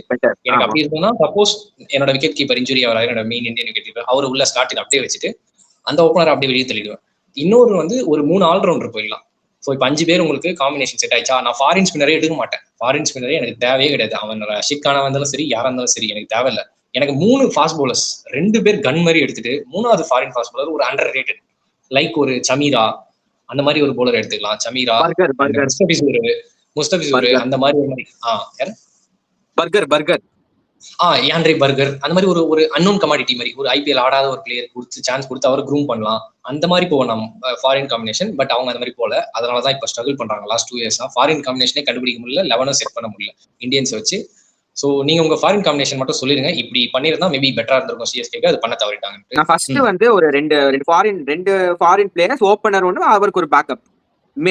எனக்கு அப்படி இருந்ததுன்னா சப்போஸ் என்னோட விக்கெட் கீப்பர் இன்ஜுரி ஆகிறாரு, என்னோட மெயின் இந்தியன் விக்கெட் கீப்பர் அவர் உள்ள ஸ்டார்டிங் அப்படியே வச்சுட்டு அந்த ஓப்பனர் அப்படியே வெளியே தள்ளிடுவேன். இன்னொரு வந்து ஒரு 3 ஆல்ரவுண்டர் போயிடலாம். ஸோ இப்போ 5 பேர் உங்களுக்கு காம்பினேஷன் செட் ஆயிடுச்சா. நான் ஃபாரின் ஸ்பின்னரே எடுக்க மாட்டேன். ஃபாரின் ஸ்பின்னரே எனக்கு தேவையே கிடையாது. அவன் ரஷித் கானா வந்தாலும் சரி, யாரா இருந்தாலும் சரி, எனக்கு தேவையில்லை. எனக்கு 3 ஃபாஸ்ட் பவுலர்ஸ், 2 பேர் கன் மாதிரி எடுத்துட்டு 3வது ஃபாரின் ஃபாஸ்ட் பவுலர் ஒரு அண்டர் ரேட்டட் லைக் ஒரு சமீரா அந்த மாதிரி ஒரு பவுலர் எடுத்துக்கலாம். சமீரா, முஸ்தபிசூர் அந்த மாதிரி பர்கர் யாண்ட்ரே பர்கர் அந்த மாதிரி ஒரு அன்னோன் கமாடிட்டி மாதிரி ஒரு ஐபிஎல் ஆடாத ஒரு பிளேயர் கொடுத்து சான்ஸ் கொடுத்து அவர் க்ரூம் பண்ணலாம். அந்த மாதிரி போகணும் ஃபாரின் காம்பினேஷன். பட் அவங்க அந்த மாதிரி போல, அதனாலதான் இப்ப ஸ்ட்ரகிள் பண்றாங்க லாஸ்ட் 2 years. ஃபாரின் காம்பினேஷனே கண்டுபிடிக்க முடியல, 11 செட் பண்ண முடியல இந்தியன்ஸ் வச்சு. சோ நீங்க உங்க ஃபாரின் காம்பினேஷன் மட்டும் சொல்லிருங்க. இப்படி பண்ணிருந்தா மேபி பெட்டரா இருந்திருக்கும் சிஎஸ்கேக்கு. அது பண்ண தவறிட்டாங்க. நான் ஃபர்ஸ்ட் வந்து ஒரு ரெண்டு ஃபாரின் பிளேயர்ஸ், ஓப்பனர் ஒன்று, அவருக்கு ஒரு பேக்கப்.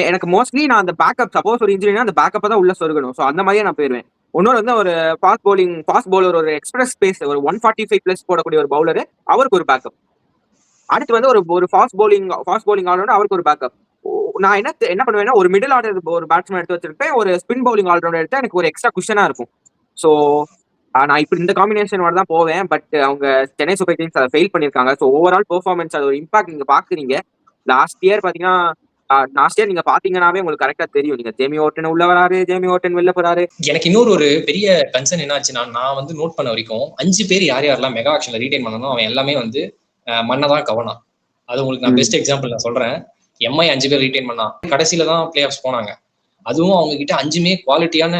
எனக்கு மோஸ்ட்லி நான் அந்த பேக்கப் சப்போஸ் ஒரு இன்ஜுரினா அந்த பேக்கப் தான் உள்ள சொருகணும். ஸோ அந்த மாதிரியே நான் போயிருவேன். இன்னொரு வந்து ஒரு ஃபாஸ்ட் பவுலர், ஒரு எக்ஸ்பிரஸ் ஸ்பேஸ் ஒரு 145+ போடக்கூடிய ஒரு பவுலர், அவருக்கு ஒரு பேக்கப். அடுத்து வந்து ஒரு ஃபாஸ்ட் பவுலிங் ஆல்ரவுண்டர், அவருக்கு ஒரு பேக்கப். நான் என்ன பண்ணுவேன்னா, ஒரு மிடில் ஆர்டர் ஒரு பேட்ஸ்மேன் எடுத்து வச்சிருப்பேன், ஒரு ஸ்பின் பவுலிங் ஆல்ரவுண்டர் எடுத்தா எனக்கு ஒரு எக்ஸ்ட்ரா குஷனா இருக்கும். ஸோ நான் இப்படி இந்த காம்பினேஷனோட தான் போவேன். பட் அவங்க சென்னை சூப்பர் கிங்ஸ் அதை ஃபெயில் பண்ணியிருக்காங்க. ஸோ ஓவரால் பெர்ஃபார்மன்ஸ் அது ஒரு இம்பாக்ட் நீங்க பாக்குறீங்க. லாஸ்ட் இயர் பாத்தீங்கன்னா லாஸ்ட் இயர் நீங்க பாத்தீங்கன்னாவே உங்களுக்கு கரெக்டா தெரியும். நீங்க ஜேமி ஓட்டன் உள்ள வராரு, ஜேமி ஓட்டன் வெளில போறாரு. எனக்கு இன்னொரு ஒரு பெரிய கன்சர்ன் என்ன ஆச்சுன்னா, நான் வந்து நோட் பண்ண வரைக்கும் 5 பேர் யார் யாரெல்லாம் மெகா ஆக்ஷன்ல ரீடைன் பண்ணணும் அவன் எல்லாமே வந்து மண்ணதான் கவனம். அது உங்களுக்கு நான் பெஸ்ட் எக்ஸாம்பிள் நான் சொல்றேன். எம்ஐ 5 பேர் ரீடைன் பண்ணான், கடைசியில தான் பிளே ஆஃப்ஸ் போனாங்க. அதுவும் அவங்க கிட்ட 5மே குவாலிட்டியான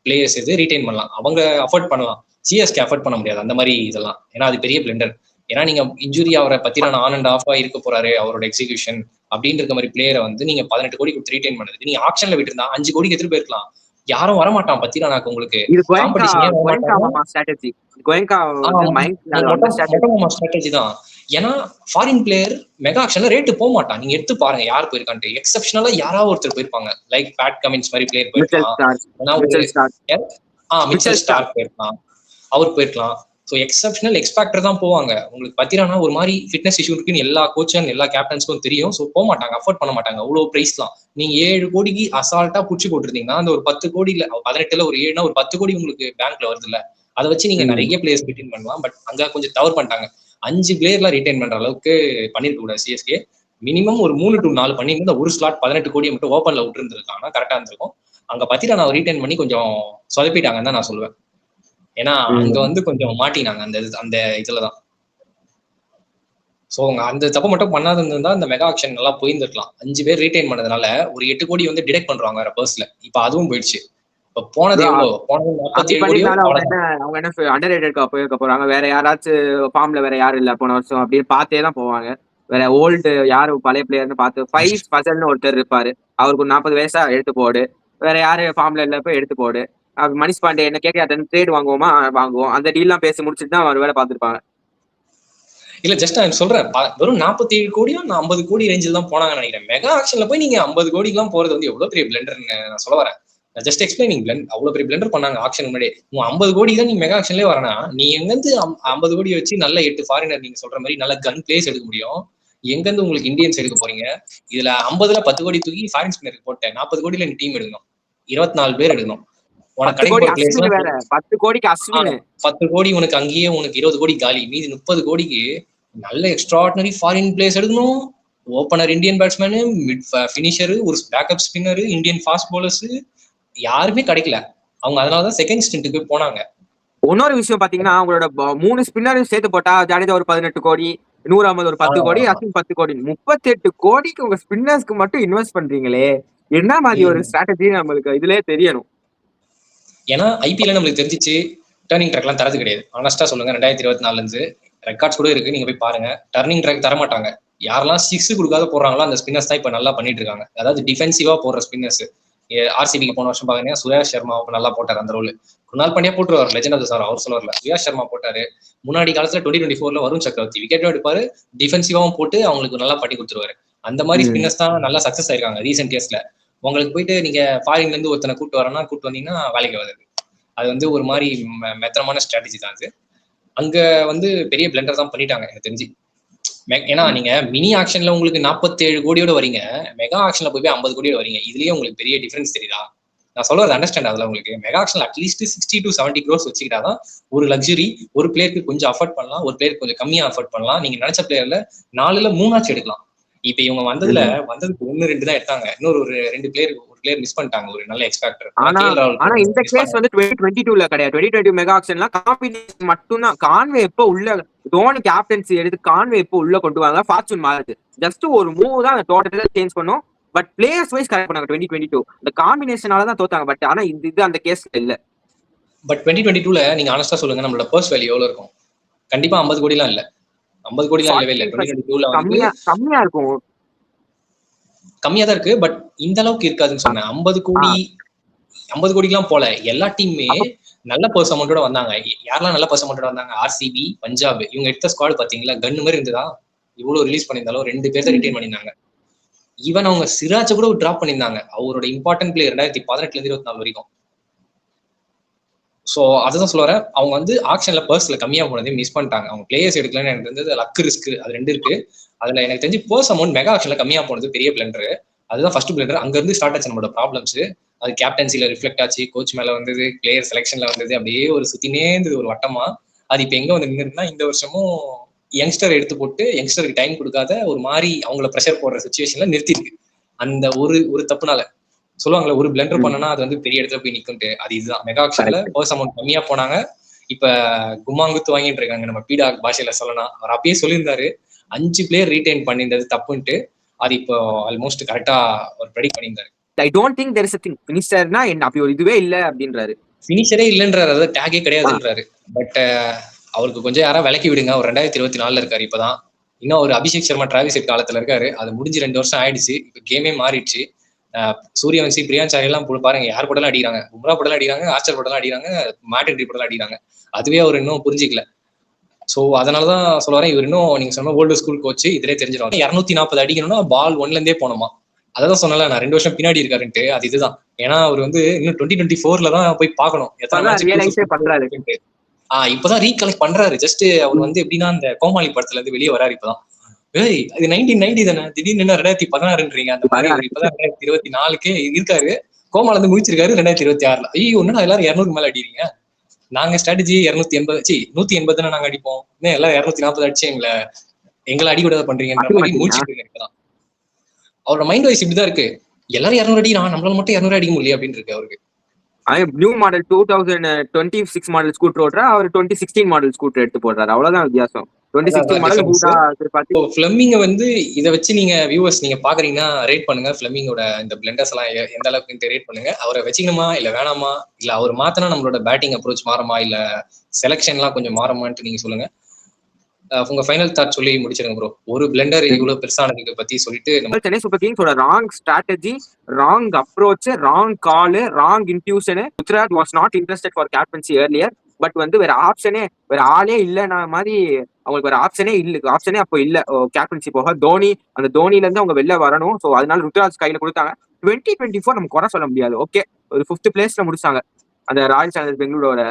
பிளேயர்ஸ் இது ரீடைன் பண்ணலாம், அவங்க அஃபோர்ட் பண்ணலாம். சிஎஸ்கே அஃபோர்ட் பண்ண முடியாது அந்த மாதிரி இதெல்லாம், ஏன்னா அது பெரிய பிளெண்டர். ஏன்னா நீங்க இன்ஜுரி அவரை பத்திரான ஆன் அண்ட் ஆஃபா இருக்க போறாரு, அவரோட எக்ஸிகியூஷன் அப்படின்னு இருக்க மாதிரி பிளேயரை வந்து நீங்க 18 கோடி கொடுத்து ரீடைன் பண்ணது, நீங்க ஆக்ஷன்ல விட்டுருந்தா 5 கோடிக்கு எடுத்துட்டு போயிருக்கலாம். யாரும் வரமாட்டான் பத்திரானாக்கு. உங்களுக்கு ஸ்ட்ராட்டஜி தான். ஏன்னா ஃபாரின் பிளேயர் மெகா ஆக்ஷன்ல ரேட்டு போக மாட்டான். நீங்க எடுத்து பாருங்க யார் போயிருக்கான்ட்டு. எக்ஸப்ஷனலா யாராவது ஒருத்தர் போயிருப்பாங்க, லைக் பேட் கமின்ஸ் மாதிரி பிளேயர் போயிருக்கலாம், மிச்சல் ஸ்டார்க் போயிருக்கலாம், அவர் போயிருக்கலாம். ஸோ எக்ஸப்ஷனல் எக்ஸ்பேக்டர் தான் போவாங்க. உங்களுக்கு பத்திரானா ஒரு மாதிரி ஃபிட்னஸ் இஷ்யூ இருக்குன்னு எல்லா கோச்சும் எல்லா கேப்டன்ஸ்க்கும் தெரியும். ஸோ போக மாட்டாங்க, அஃபோர்ட் பண்ண மாட்டாங்க அவ்வளோ பிரைஸ்லாம். நீங்க 7 கோடிக்கு அசால்ட்டா புடிச்சு போட்டுருந்தீங்கன்னா அந்த ஒரு 10 கோடியில 18ல ஒரு 7னா ஒரு 10 கோடி உங்களுக்கு பேங்க்ல வருது இல்ல, அதை வச்சு நீங்க நிறைய பிளேயர்ஸ் ரிட்டைன் பண்ணலாம். பட் அங்க கொஞ்சம் தவறு பண்ணிட்டாங்க. 5 பிளேயர்லாம் ரிட்டைன் பண்ற அளவுக்கு பண்ணிருக்க கூடாது சிஎஸ்கே. மினிமம் ஒரு 3 to 4 பண்ணியிருந்தா ஒரு ஸ்லாட் 18 கோடியை மட்டும் ஓப்பன்ல விட்டு இருந்திருக்காங்கன்னா கரெக்டா இருந்திருக்கும். அங்க பத்திரா நான் ரீட்டைன் பண்ணி கொஞ்சம் சொதப்பிட்டாங்கன்னு தான் நான் சொல்லுவேன். ஏன்னா அங்க வந்து கொஞ்சம் மாட்டினாங்க அந்த இதுலதான். சோ அந்த தப்பு மட்டும் பண்ணாது இருந்தா இந்த மெகா ஆக்ஷன் நல்லா போயிருந்துருக்கலாம். 5 பேர் ரீட்டைன் பண்ணதுனால ஒரு 8 கோடி வந்து டிடெக்ட் பண்றாங்க வேற பர்ஸ்ல. இப்ப அதுவும் போயிடுச்சு. இப்ப போனது எவ்வளவு? போனது 47 கோடி. அவங்க என்ன அண்டர்ரேட்டட் போயிருக்க போறாங்க. வேற யாராச்சும் ஃபார்ம்ல வேற யாரும் இல்ல போன வருஷம் அப்படின்னு பார்த்தே தான் போவாங்க. வேற ஓல்டு யாரு பழைய பிளேயர்னு பார்த்து ஃபைஸ் ஃபசல்னு ஒருத்தர் இருப்பாரு, அவருக்கு ஒரு 40 வயசா எடுத்து போடு. வேற யாரு ஃபார்ம்ல இல்ல போய் எடுத்து போடு. மணிஷ் பாண்டே என்ன கேட்க ட்ரேட் வாங்குவோமா, வாங்குவோம். அந்த டீல்லாம் பேசி முடிச்சுட்டு தான் அவர் வேலை பார்த்துருப்பாங்க. இல்ல ஜஸ்ட் நான் சொல்றேன், வெறும் 47 கோடியும் 50 கோடி ரேஞ்சில் தான் போனாங்கன்னு நினைக்கிறேன். மெகா ஆக்ஷன்ல போய் நீங்க 50 கோடிக்கு எல்லாம் போறது வந்து எவ்வளவு பெரிய பிளண்டர்னு நான் சொல்ல வரேன். ஜஸ்ட் எக்ஸ்பிளைனிங் பிளண்ட் அவ்வளவு பெரிய பிளண்டர் பண்ணாங்க ஆக்ஷன் முன்னாடி. 50 கோடி தான் நீ மெகா ஆக்ஷன்லேயே வரனா, நீ எங்கிருந்து 50 கோடி வச்சு நல்ல 8 ஃபாரினர் நீங்க சொல்ற மாதிரி நல்ல கன் பிளேஸ் எடுக்க முடியும்? எங்கிருந்து உங்களுக்கு இந்தியன்ஸ் எடுக்க போறீங்க? இதுல 50ல 10 கோடி தூக்கி ஃபாரின் ஸ்பின்னருக்கு போட்டேன். 40 கோடியில நீ டீம் எடுக்கணும், 24 பேர் எடுக்கணும். 10 கோடி உனக்கு அங்கேயே உனக்கு 20 கோடி காலி. மீதி 30 கோடிக்கு நல்ல எக்ஸ்ட்ராடினரி ஃபாரின் பிளேயர்ஸ் எடுக்கணும். Opener Indian batsman, mid finisher, ஒரு backup spinner, Indian fast bowlers யாருமே கிடைக்கல. அவங்க அதனாலதான் செகண்ட் ஸ்டின்ட்டுக்கு போனாங்க. இன்னொரு விஷயம் பாத்தீங்கன்னா, அவங்களோட 3 ஸ்பின்னரும் சேர்த்து போட்டா ஜடேஜா ஒரு 18 கோடி, 100 அகமது ஒரு 10 கோடி, அஸ்வின் 10 கோடி, 38 கோடிக்கு உங்க ஸ்பின்னர்ஸ்க்கு மட்டும் இன்வெஸ்ட் பண்றீங்களே, என்ன மாதிரி ஒரு ஸ்ட்ராட்டஜி நம்மளுக்கு இதுலயே தெரியணும். ஏன்னா ஐபிஎல் நம்மளுக்கு தெரிஞ்சிச்சு டர்னிங் ட்ராக் எல்லாம் தரது கிடையாது. ஆனஸ்டா சொல்லுங்க, 2024 இருந்து ரெக்கார்ட்ஸ் கூட இருக்கு, நீங்க போய் பாருங்க. டர்னிங் ட்ராக் தர மாட்டாங்க. யாரெல்லாம் 6 கொடுக்காத போடுறாங்களோ அந்த ஸ்பின்னர்ஸ் தான் இப்ப நல்லா பண்ணிட்டு இருக்காங்க. அதாவது டிஃபென்சிவா போடுற ஸ்பின்னர்ஸ். ஆர்சிபிக்கு போன வருஷம் பாத்தீங்கன்னா சுரேஷ் சர்மா நல்லா போட்டார் அந்த ரோல். குணால் பாண்டியா போட்டுருவார், லெஜண்ட் ஆஃப் தி சார் அவர் சொல்லுவார்ல. சுரேஷ் சர்மா போட்டாரு. முன்னாடி காலத்துல 2024ல வருண் சக்கரவர்த்தி விக்கெட்டும் எடுப்பாரு, டிஃபென்சிவாவும் போட்டு அவங்களுக்கு நல்லா பண்ணி கொடுத்துருவாரு. அந்த மாதிரி ஸ்பின்னர்ஸ் தான் நல்லா சக்சஸ் ஆயிருக்காங்க ரீசென்ட் இயர்ஸ்ல. உங்களுக்கு போயிட்டு நீங்க ஃபாரின்ல இருந்து ஒருத்தனை கூட்டு வரனா கூட்டு வந்தீங்கன்னா வேலைக்கு வருது. அது வந்து ஒரு மாதிரி மெத்தனமான ஸ்ட்ராட்டஜி தான் அது. அங்க வந்து பெரிய பிளண்டர் தான் பண்ணிட்டாங்க எனக்கு தெரிஞ்சு. ஏன்னா நீங்க மினி ஆக்ஷன்ல உங்களுக்கு 47 கோடியோட வரீங்க, மெகா ஆக்ஷன்ல போய் 50 கோடியோட வரீங்க. இதுலயே உங்களுக்கு பெரிய டிஃபரன்ஸ் தெரியுதா? நான் சொல்றது அண்டர்ஸ்டாண்ட் ஆகுதுல உங்களுக்கு? மெகா ஆக்ஷன்ல அட்லீஸ்ட் 60 to 70 crores வச்சுக்கிட்டாதான் ஒரு லக்ஸுரி. ஒரு பிளேயருக்கு கொஞ்சம் அஃபோர்ட் பண்ணலாம், ஒரு பிளேயருக்கு கொஞ்சம் கம்மியா அஃபோர்ட் பண்ணலாம். நீங்க நினைச்ச பிளேயர்ல 4ல 3 எடுக்கலாம். இப்ப இவங்க வந்ததுக்கு 1-2 தான் எடுத்தாங்க. இன்னொரு ஒரு 2 பிளேயர் மிஸ் பண்ணிட்டாங்க, ஒரு நல்ல எக்ஸ்பெக்டர். ஆனா இந்த கேஸ் வந்து 2022ல கிடையாது. 2020 மெகா ஆக்ஷன்ல காம்பினேஷன் மட்டும் தான். கான்வே எப்ப உள்ள தோனி கேப்டன்சி எடுத்து கான்வே எப்ப உள்ள கொண்டு வாங்க, ஃபார்ச்சூன் மாறுது. ஜஸ்ட் ஒரு மூவ் தான் அந்த டோட்டலா சேஞ்ச் பண்ணும். பட் பிளேயர்ஸ் வைஸ் கரெக்ட் பண்ணாங்க 2022. இந்த காம்பினேஷனால தான் தோத்தாங்க. பட் ஆனா இது அந்த கேஸ்ல இல்ல. பட் 2022ல நீங்க ஆனஸ்டா சொல்லுங்க, நம்மளோட பர்ஸ் வேல்யூ எவ்வளவு இருக்கும்? கண்டிப்பா 50 கோடிலாம் இல்ல. 50 கோடிலாம் இல்லவே இல்ல. 2022ல கம்மியா இருக்கும். கம்மியா தான் இருக்கு. பட் இந்த அளவுக்கு இருக்காதுன்னு சொன்னேன். 50 கோடிக்கெல்லாம் போல. எல்லா டீமுமே நல்ல பர்ஸ் அமௌண்டோட வந்தாங்க. யாரெல்லாம் நல்ல பர்ஸ் அமௌண்டோட வந்தாங்க? ஆர்சிபி, பஞ்சாப். இவங்க எடுத்த ஸ்குவாட் பாத்தீங்களா, கன்னு மாதிரி இருந்ததா? இவ்வளவு ரிலீஸ் பண்ணியிருந்தாலும் 2 பேர் தான் ரிட்டைன் பண்ணியிருந்தாங்க. ஈவன் அவங்க சிராஜ கூட டிராப் பண்ணியிருந்தாங்க, அவரோட இம்பார்ட்டன்ட் பிளேயர் 2018ல இருந்து 24 வரைக்கும். சோ அதுதான் சொல்ல வரேன். அவங்க வந்து ஆக்ஷன்ல பர்ஸ்ல கம்மியா போனதே மிஸ் பண்ணிட்டாங்க. அவங்க பிளேயர்ஸ் எடுக்கலன்னு எனக்கு இருந்தது லக் ரிஸ்க், அது 2 இருக்கு. அதுல எனக்கு தெரிஞ்சு பர்ஸ் அமௌண்ட் மெகா ஆக்ஷன்ல கம்மியா போனது பெரிய பிளண்டர். அதுதான் ஃபர்ஸ்ட் பிளண்டர். அங்க இருந்து ஸ்டார்ட் ஆச்சு நம்மளோட ப்ராப்ளம்ஸ். அது கேப்டன்சில ரிஃப்ளெக்ட் ஆச்சு, கோச் மேல வந்தது, பிளேயர் செலெக்ஷன்ல வந்தது, அப்படியே ஒரு சுத்தினே இருந்தது ஒரு வட்டமா. அது இப்ப எங்க வந்து நின்றுனா, இந்த வருஷமும் யங்ஸ்டர் எடுத்து போட்டு யங்ஸ்டருக்கு டைம் கொடுக்காத ஒரு மாதிரி அவங்கள ப்ரெஷர் போடுற சிச்சுவேஷன்ல நிறுத்திருக்கு. அந்த ஒரு தப்புனால சொல்லுவாங்கல்ல, ஒரு பிளண்டர் பண்ணனா அது வந்து பெரிய இடத்துல போய் நிக்கும்ட்டு. அது இதுதான். மெகா ஆக்ஷன்ல பர்ஸ் அமௌண்ட் கம்மியா போனாங்க. இப்ப கும்மாங்குத்து வாங்கிட்டு இருக்காங்க நம்ம பீடா பாஷையில சொல்லலாம். அவர் அப்பயே சொல்லியிருந்தாரு 5 பிளேயர் ரீடைன் பண்ணிருந்தது தப்புன்ட்டு. அது இப்போ ஆல்மோஸ்ட் கரெக்டா ஒரு ப்ரெடிக்ட் பண்ணியிருந்தாரு. I don't think there is a thing. ஃபினிஷர்னா என்ன அப்படி ஒரு இதுவே இல்ல அப்படின்றாரு. ஃபினிஷரே இல்லன்றாரு, அதாவது டேகே கிடையாதுன்றாரு. பட் அவருக்கு கொஞ்சம் யாரா விலக்கி விடுங்க. அவர் 2024 இருக்காரு இப்பதான். இன்னும் ஒரு அபிஷேக் சர்மா டிராவிஸ் ஹெட் காலத்துல இருக்காரு. அது முடிஞ்சு 2 வருஷம் ஆயிடுச்சு. இப்ப கேமே மாறிடுச்சு. சூரியவன்சி பிரியான்சாரி எல்லாம் பாருங்க யார் கூட எல்லாம் அடிக்கிறாங்க, பும்ரா கூட எல்லாம் அடிக்கிறாங்க, ஆர்ச்சர் கூட எல்லாம் அடிக்கிறாங்க, மார்டின் கூட எல்லாம் அடிக்கிறாங்க. அதுவே அவர் இன்னும் புரிஞ்சிக்கல. சோ அதனாலதான் சொல்ல வரேன், இவர் இன்னும் நீங்க சொன்ன ஓல்டு ஸ்கூல் கோச் இதுலயே தெரிஞ்சிடும். 240 அடிக்கணும்னா பால் 1ல இருந்தே போனோமா. அதான் சொன்னல நான் 2 வருஷம் பின்னாடி இருக்காருன்ட்டு. அது இதுதான். ஏன்னா அவர் வந்து இன்னும் 2024 தான் போய் பார்க்கணும் இப்பதான் ரீகலெக்ட் பண்றாரு. ஜஸ்ட் அவர் வந்து எப்படின்னா அந்த கோமாளி படத்துல இருந்து வெளியே வராரு இப்பதான். இது 1990 தானே, திடீர்னு 2016ன்றீங்க. அந்த மாதிரி அவர் இப்பதான் 2024 இருக்காரு. கோமால இருந்து முடிச்சிருக்காரு 2026. ஐயோ ஒன்னு எல்லாரும் 200 மேல அடிக்கிறீங்க. நாங்க ஸ்ட்ராட்டஜி 280 180 நாங்க அடிப்போம். இன்னும் எல்லாம் 240 அடிச்சு எங்களை அடிக்கூடாது பண்றீங்கன்ற மாதிரி முடிச்சிட்டு இருக்காரு இப்பதான். அவரோட மைண்ட் வைஸ் இப்படிதான் இருக்கு. எல்லாரும் 200 அடிக்கிறான், நம்மளால மட்டும் 200 அடிக்க முடியல அப்படின்னு இருக்கு அவருக்கு. நியூ மாடல் 2026 மாடல் ஸ்கூட்டர் ஓடுறா, அவர் 2016 மாடல் ஸ்கூட்டர் எடுத்து போடுறாரு. அவ்வளவுதான் வித்தியாசம். 2016 மாடல் ஃபிளமிங்க வந்து இதை வச்சு நீங்க வியூவர்ஸ் நீங்க பாக்குறீங்கன்னா ரேட் பண்ணுங்க. ஃபிளமிங்கோட இந்த பிளண்டர்ஸ் எல்லாம் எந்த அளவுக்கு ரேட் பண்ணுங்க. அவரை வச்சுக்கணுமா இல்ல வேணாமா, இல்ல அவர் மாத்தினா நம்மளோட பேட்டிங் அப்ரோச் மாறுமா, இல்ல செலக்ஷன் எல்லாம் கொஞ்சம் மாறுமான்ட்டு நீங்க சொல்லுங்க. உங்க ஃபைனல் தாட் சொல்லி முடிச்சிருங்க ப்ரோ. ஒரு பிளண்டர் இவ்வளவு பெருசானதுக்கு பத்தி சொல்லிட்டு சென்னை சூப்பர் கிங்ஸோட wrong strategy, wrong approach, wrong call, wrong intuition. Gujarat was not interested for captaincy earlier. But வந்து வேற ஆளே இல்லைன்னா மாதிரி அவங்களுக்கு வேற ஆப்ஷனே அப்போ இல்ல கேப்டன்சி போக. அந்த தோனில இருந்து அவங்க வெளில வரணும். ஸோ அதனால ருத்ராஜ் கையில கொடுத்தாங்க. 2024 நம்ம குறை சொல்ல முடியாது. ஓகே, ஒரு 5th பிளேஸ்ல முடிச்சாங்க அந்த ராயல் சேலஞ்சர்ஸ் பெங்களூரோட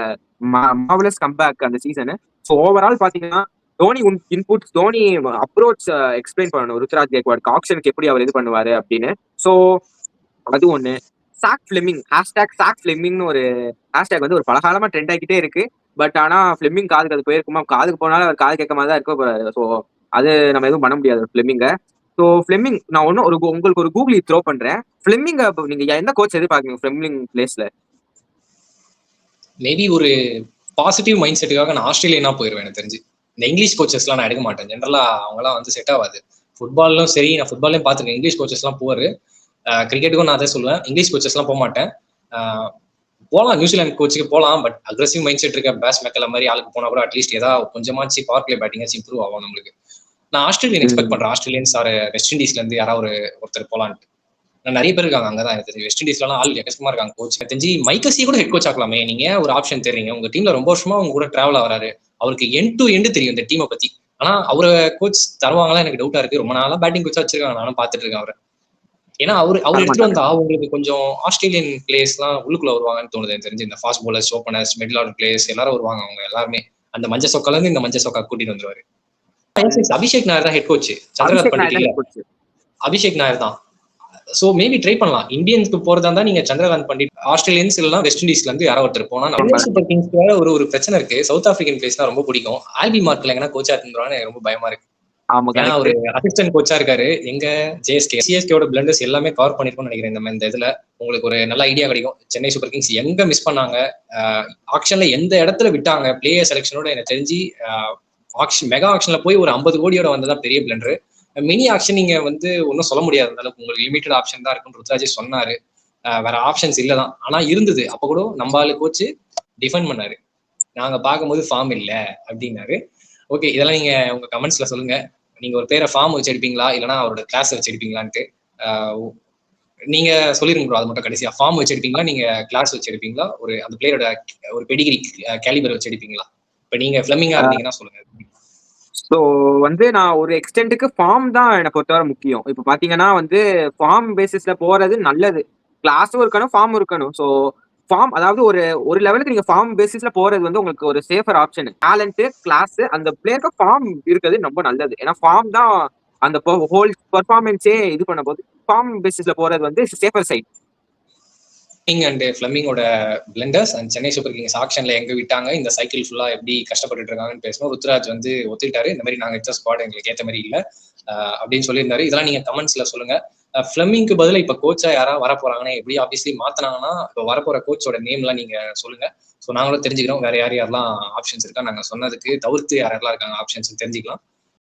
மார்வலஸ் கம்பேக் அந்த சீசனு. ஸோ ஓவரால் பாத்தீங்கன்னா Dhoni inputs, Dhoni approach explain பண்ணணும் ருத்ராஜ் கேக்வாட் ஆக்ஷனுக்கு எப்படி அவர் இது பண்ணுவாரு அப்படின்னு. ஸோ அது ஒண்ணு. சாக் ஃபிளெமிங் சாக் ஃபிளெமிங்னு ஒரு ஹேஷ்டேக் வந்து ஒரு பலகாலமா ட்ரெண்ட் ஆகிட்டே இருக்கு. பட் ஆனா ஃபிளெமிங் காதுக்கு அது போயிருக்குமா, காதுக்கு போனாலும் அவர் காது கேட்க மாதிரி தான் இருக்க போறாரு. ஸோ அது நம்ம எதுவும் பண்ண முடியாது ஃபிளெமிங்க. ஸோ ஃபிளெமிங் நான் உங்களுக்கு ஒரு கூகுள் த்ரோ பண்றேன். ஃபிளெமிங் நீங்க எந்த கோச் எதிர்பார்க்கீங்க ஃபிளெமிங் பிளேஸ்ல? மேபி ஒரு பாசிட்டிவ் மைண்ட் செட்டுக்காக நான் ஆஸ்திரேலியனா போயிருவேன். எனக்கு தெரிஞ்சு இந்த இங்கிலீஷ் கோச்சஸ்லாம் நான் எடுக்க மாட்டேன். ஜென்ரலா அவங்கலாம் வந்து செட் ஆகாது. ஃபுட்பாலும் சரி, நான் ஃபுட்பாலையும் பார்த்துருக்கேன். இங்கிலீஷ் கோச்சஸ்லாம் போவாரு. கிரிக்கெட்டுக்கும் நான் அதை சொல்லுவேன். இங்கிலீஷ் கோச்சஸ்லாம் போக மாட்டேன். போகலாம், நியூசிலாந்து கோச்சுக்கு போகலாம். பட் அக்ரெசிவ் மைண்ட் செட் இருக்க பேட்ஸ் மேக்கல மாதிரி ஆளுக்கு போனா கூட அட்லீஸ்ட் ஏதாவது கொஞ்சமாச்சு பவர் பிளே பேட்டிங்காச்சும் இம்ப்ரூவ் ஆகும் நம்மளுக்கு. நான் ஆஸ்திரேலியன் எக்ஸ்பெக்ட் பண்றேன். ஆஸ்திரேலியன்ஸ் ஆர் வெஸ்ட் இண்டீஸ்ல இருந்து யாராவது ஒருத்தர் போலான்ட்டு. நிறைய பேர் இருக்காங்க அங்கதான். எனக்கு தெரிஞ்சு வெஸ்ட் இண்டீஸ்லாம் ஆள் எக்கச்சக்கமா இருக்காங்க கோச். எனக்கு தெரிஞ்சு மைக்கஸியை கூட ஹெட் கோச் ஆக்கலாமே. நீங்க ஒரு ஆப்ஷன் தெரியுங்க, உங்க டீம்ல ரொம்ப வருஷமா உங்க கூட டிராவல் ஆகிறாரு, அவருக்கு எண்ட் டு எண்ட் தெரியும் இந்த டீமை பத்தி. ஆனா அவரை கோச் தருவாங்களா எனக்கு டவுட்டா இருக்கு. ரொம்ப நாளா பேட்டிங் கோச்சா வச்சிருக்காங்க, நானும் பாத்துட்டு இருக்கேன் அவரை. ஏன்னா அவர் எடுத்துட்டு வந்தா உங்களுக்கு கொஞ்சம் ஆஸ்திரேலியன் பிளேயர்ஸ் எல்லாம் உள்ளுக்குள்ள வருவாங்கன்னு தோணுது. எனக்கு தெரிஞ்சு இந்த fast bowlers, openers, middle order players எல்லாரும் வருவாங்க. அவங்க எல்லாருமே அந்த மஞ்ச சொக்கால இருந்து இந்த மஞ்ச சொக்கா கூட்டிட்டு வந்துருவாரு. அபிஷேக் நாயர் தான் ஹெட் கோச். சந்திரகாந்த் பண்டிட் அபிஷேக் நாயர் தான். சோ மேபி ட்ரை பண்ணலாம். இந்தியன்ஸ்க்கு போறதா இருந்தா நீங்க சந்திரகாந்த் பண்டிட், ஆஸ்திரேலியன்ஸ் இல்லைன்னா வெஸ்ட் இண்டீஸ்ல இருந்து யாரோ ஒருத்தர் போனா. சூப்பர் கிங்ஸ்க்கு ஒரு பிரச்சனை இருக்கு. சவுத் ஆப்பிரிக்கன் பிளேஸ்னா ரொம்ப பிடிக்கும். ஆல்பி மார்க்ல எங்கன்னா கோச்சா இருந்துருவான்னு எனக்கு ரொம்ப பயமா இருக்கு. ஏன்னா ஒரு அசிஸ்டன்ட் கோச்சா இருக்காரு. எங்க சிஎஸ்கேவோட பிளண்டர்ஸ் எல்லாமே கவர் பண்ணிருக்கோம்னு நினைக்கிறேன். இந்த இதுல உங்களுக்கு ஒரு நல்ல ஐடியா கிடைக்கும். சென்னை சூப்பர் கிங்ஸ் எங்க மிஸ் பண்ணாங்க, ஆக்ஷன்ல எந்த இடத்துல விட்டாங்க, பிளேயர் செலக்ஷனோட எனக்கு தெரிஞ்சு மெகா ஆக்ஷன்ல போய் ஒரு 50 கோடியோட வந்ததான் பெரிய பிளண்டர். மினி ஆக்ஷன் நீங்க வந்து ஒன்னும் சொல்ல முடியாது. அந்த அளவுக்கு உங்களுக்கு லிமிடெட் ஆப்ஷன் தான் இருக்குன்னு ருத்ராஜே சொன்னாரு. வேற ஆப்ஷன்ஸ் இல்லதான். ஆனா இருந்தது. அப்ப கூட நம்ம ஆளு கோச்சு டிஃபெண்ட் பண்ணாரு. நாங்க பார்க்கும்போது ஃபார்ம் இல்ல அப்படின்னாரு. ஓகே, இதெல்லாம் நீங்க உங்க கமெண்ட்ஸ்ல சொல்லுங்க. நீங்க ஒரு பேரை ஃபார்ம் வச்சு எடுப்பீங்களா, இல்லைன்னா அவரோட கிளாஸ் வச்சு எடுப்பீங்களான்ட்டு நீங்க சொல்லிருங்க ப்ரோ. அது மட்டும் கடைசியா ஃபார்ம் வச்சு எடுப்பீங்களா, நீங்க கிளாஸ் வச்சு எடுப்பீங்களா, ஒரு அந்த பிளேயரோட ஒரு பெடிகிரி கேலிபர் வச்சு எடுப்பீங்களா? இப்ப நீங்க ஃபிளமிங்கா இருந்தீங்கன்னா சொல்லுங்க. ஸோ வந்து நான் ஒரு எக்ஸ்டென்ட்டுக்கு ஃபார்ம் தான் என்னை பொறுத்தவரை முக்கியம். இப்போ பார்த்தீங்கன்னா வந்து ஃபார்ம் பேசிஸ்ல போறது நல்லது. கிளாஸும் இருக்கணும், ஃபார்மும் இருக்கணும். ஸோ ஃபார்ம் அதாவது ஒரு லெவலுக்கு நீங்க ஃபார்ம் பேசிஸ்ல போறது வந்து உங்களுக்கு ஒரு சேஃபர் ஆப்ஷன். டேலண்ட், கிளாஸ், அந்த பிளேயருக்கு ஃபார்ம் இருக்கிறது ரொம்ப நல்லது. ஏன்னா ஃபார்ம் தான் அந்த ஹோல் பர்ஃபார்மன்ஸே இது பண்ண போது. ஃபார்ம் பேசிஸ்ல போறது வந்து சேஃபர் சைட். அண்ட் ஃபிளமிங்கோட blunders and Chennai super kings ஆக்ஷன்ல எங்க விட்டாங்க, இந்த சைக்கிள் ஃபுல்லா எப்படி கஷ்டப்பட்டு இருக்காங்கன்னு பேசணும். ருத்ராஜ் வந்து ஒத்துக்கிட்டாரு. இந்த மாதிரி நாங்க ஸ்குவாட் எங்களுக்கு ஏற்ற மாதிரி இல்லை அப்படின்னு சொல்லியிருந்தாரு. இதெல்லாம் நீங்க கமெண்ட்ஸ்ல சொல்லுங்க. ஃபிளமிங்க்கு பதிலா இப்ப கோச்சா யாராவது வர போறாங்கன்னா எப்படி ஆப்வியஸ்லி மாத்தினாங்கன்னா இப்போ வரப்போற கோச்சோட நேம் எல்லாம் நீங்க சொல்லுங்க. ஸோ நாங்களும் தெரிஞ்சுக்கிறோம் வேற யார் யாரெல்லாம் ஆப்ஷன்ஸ் இருக்கா நாங்க சொன்னதுக்கு தவிர்த்து யாரெல்லாம் இருக்காங்க ஆப்ஷன்ஸ் தெரிஞ்சுக்கலாம்.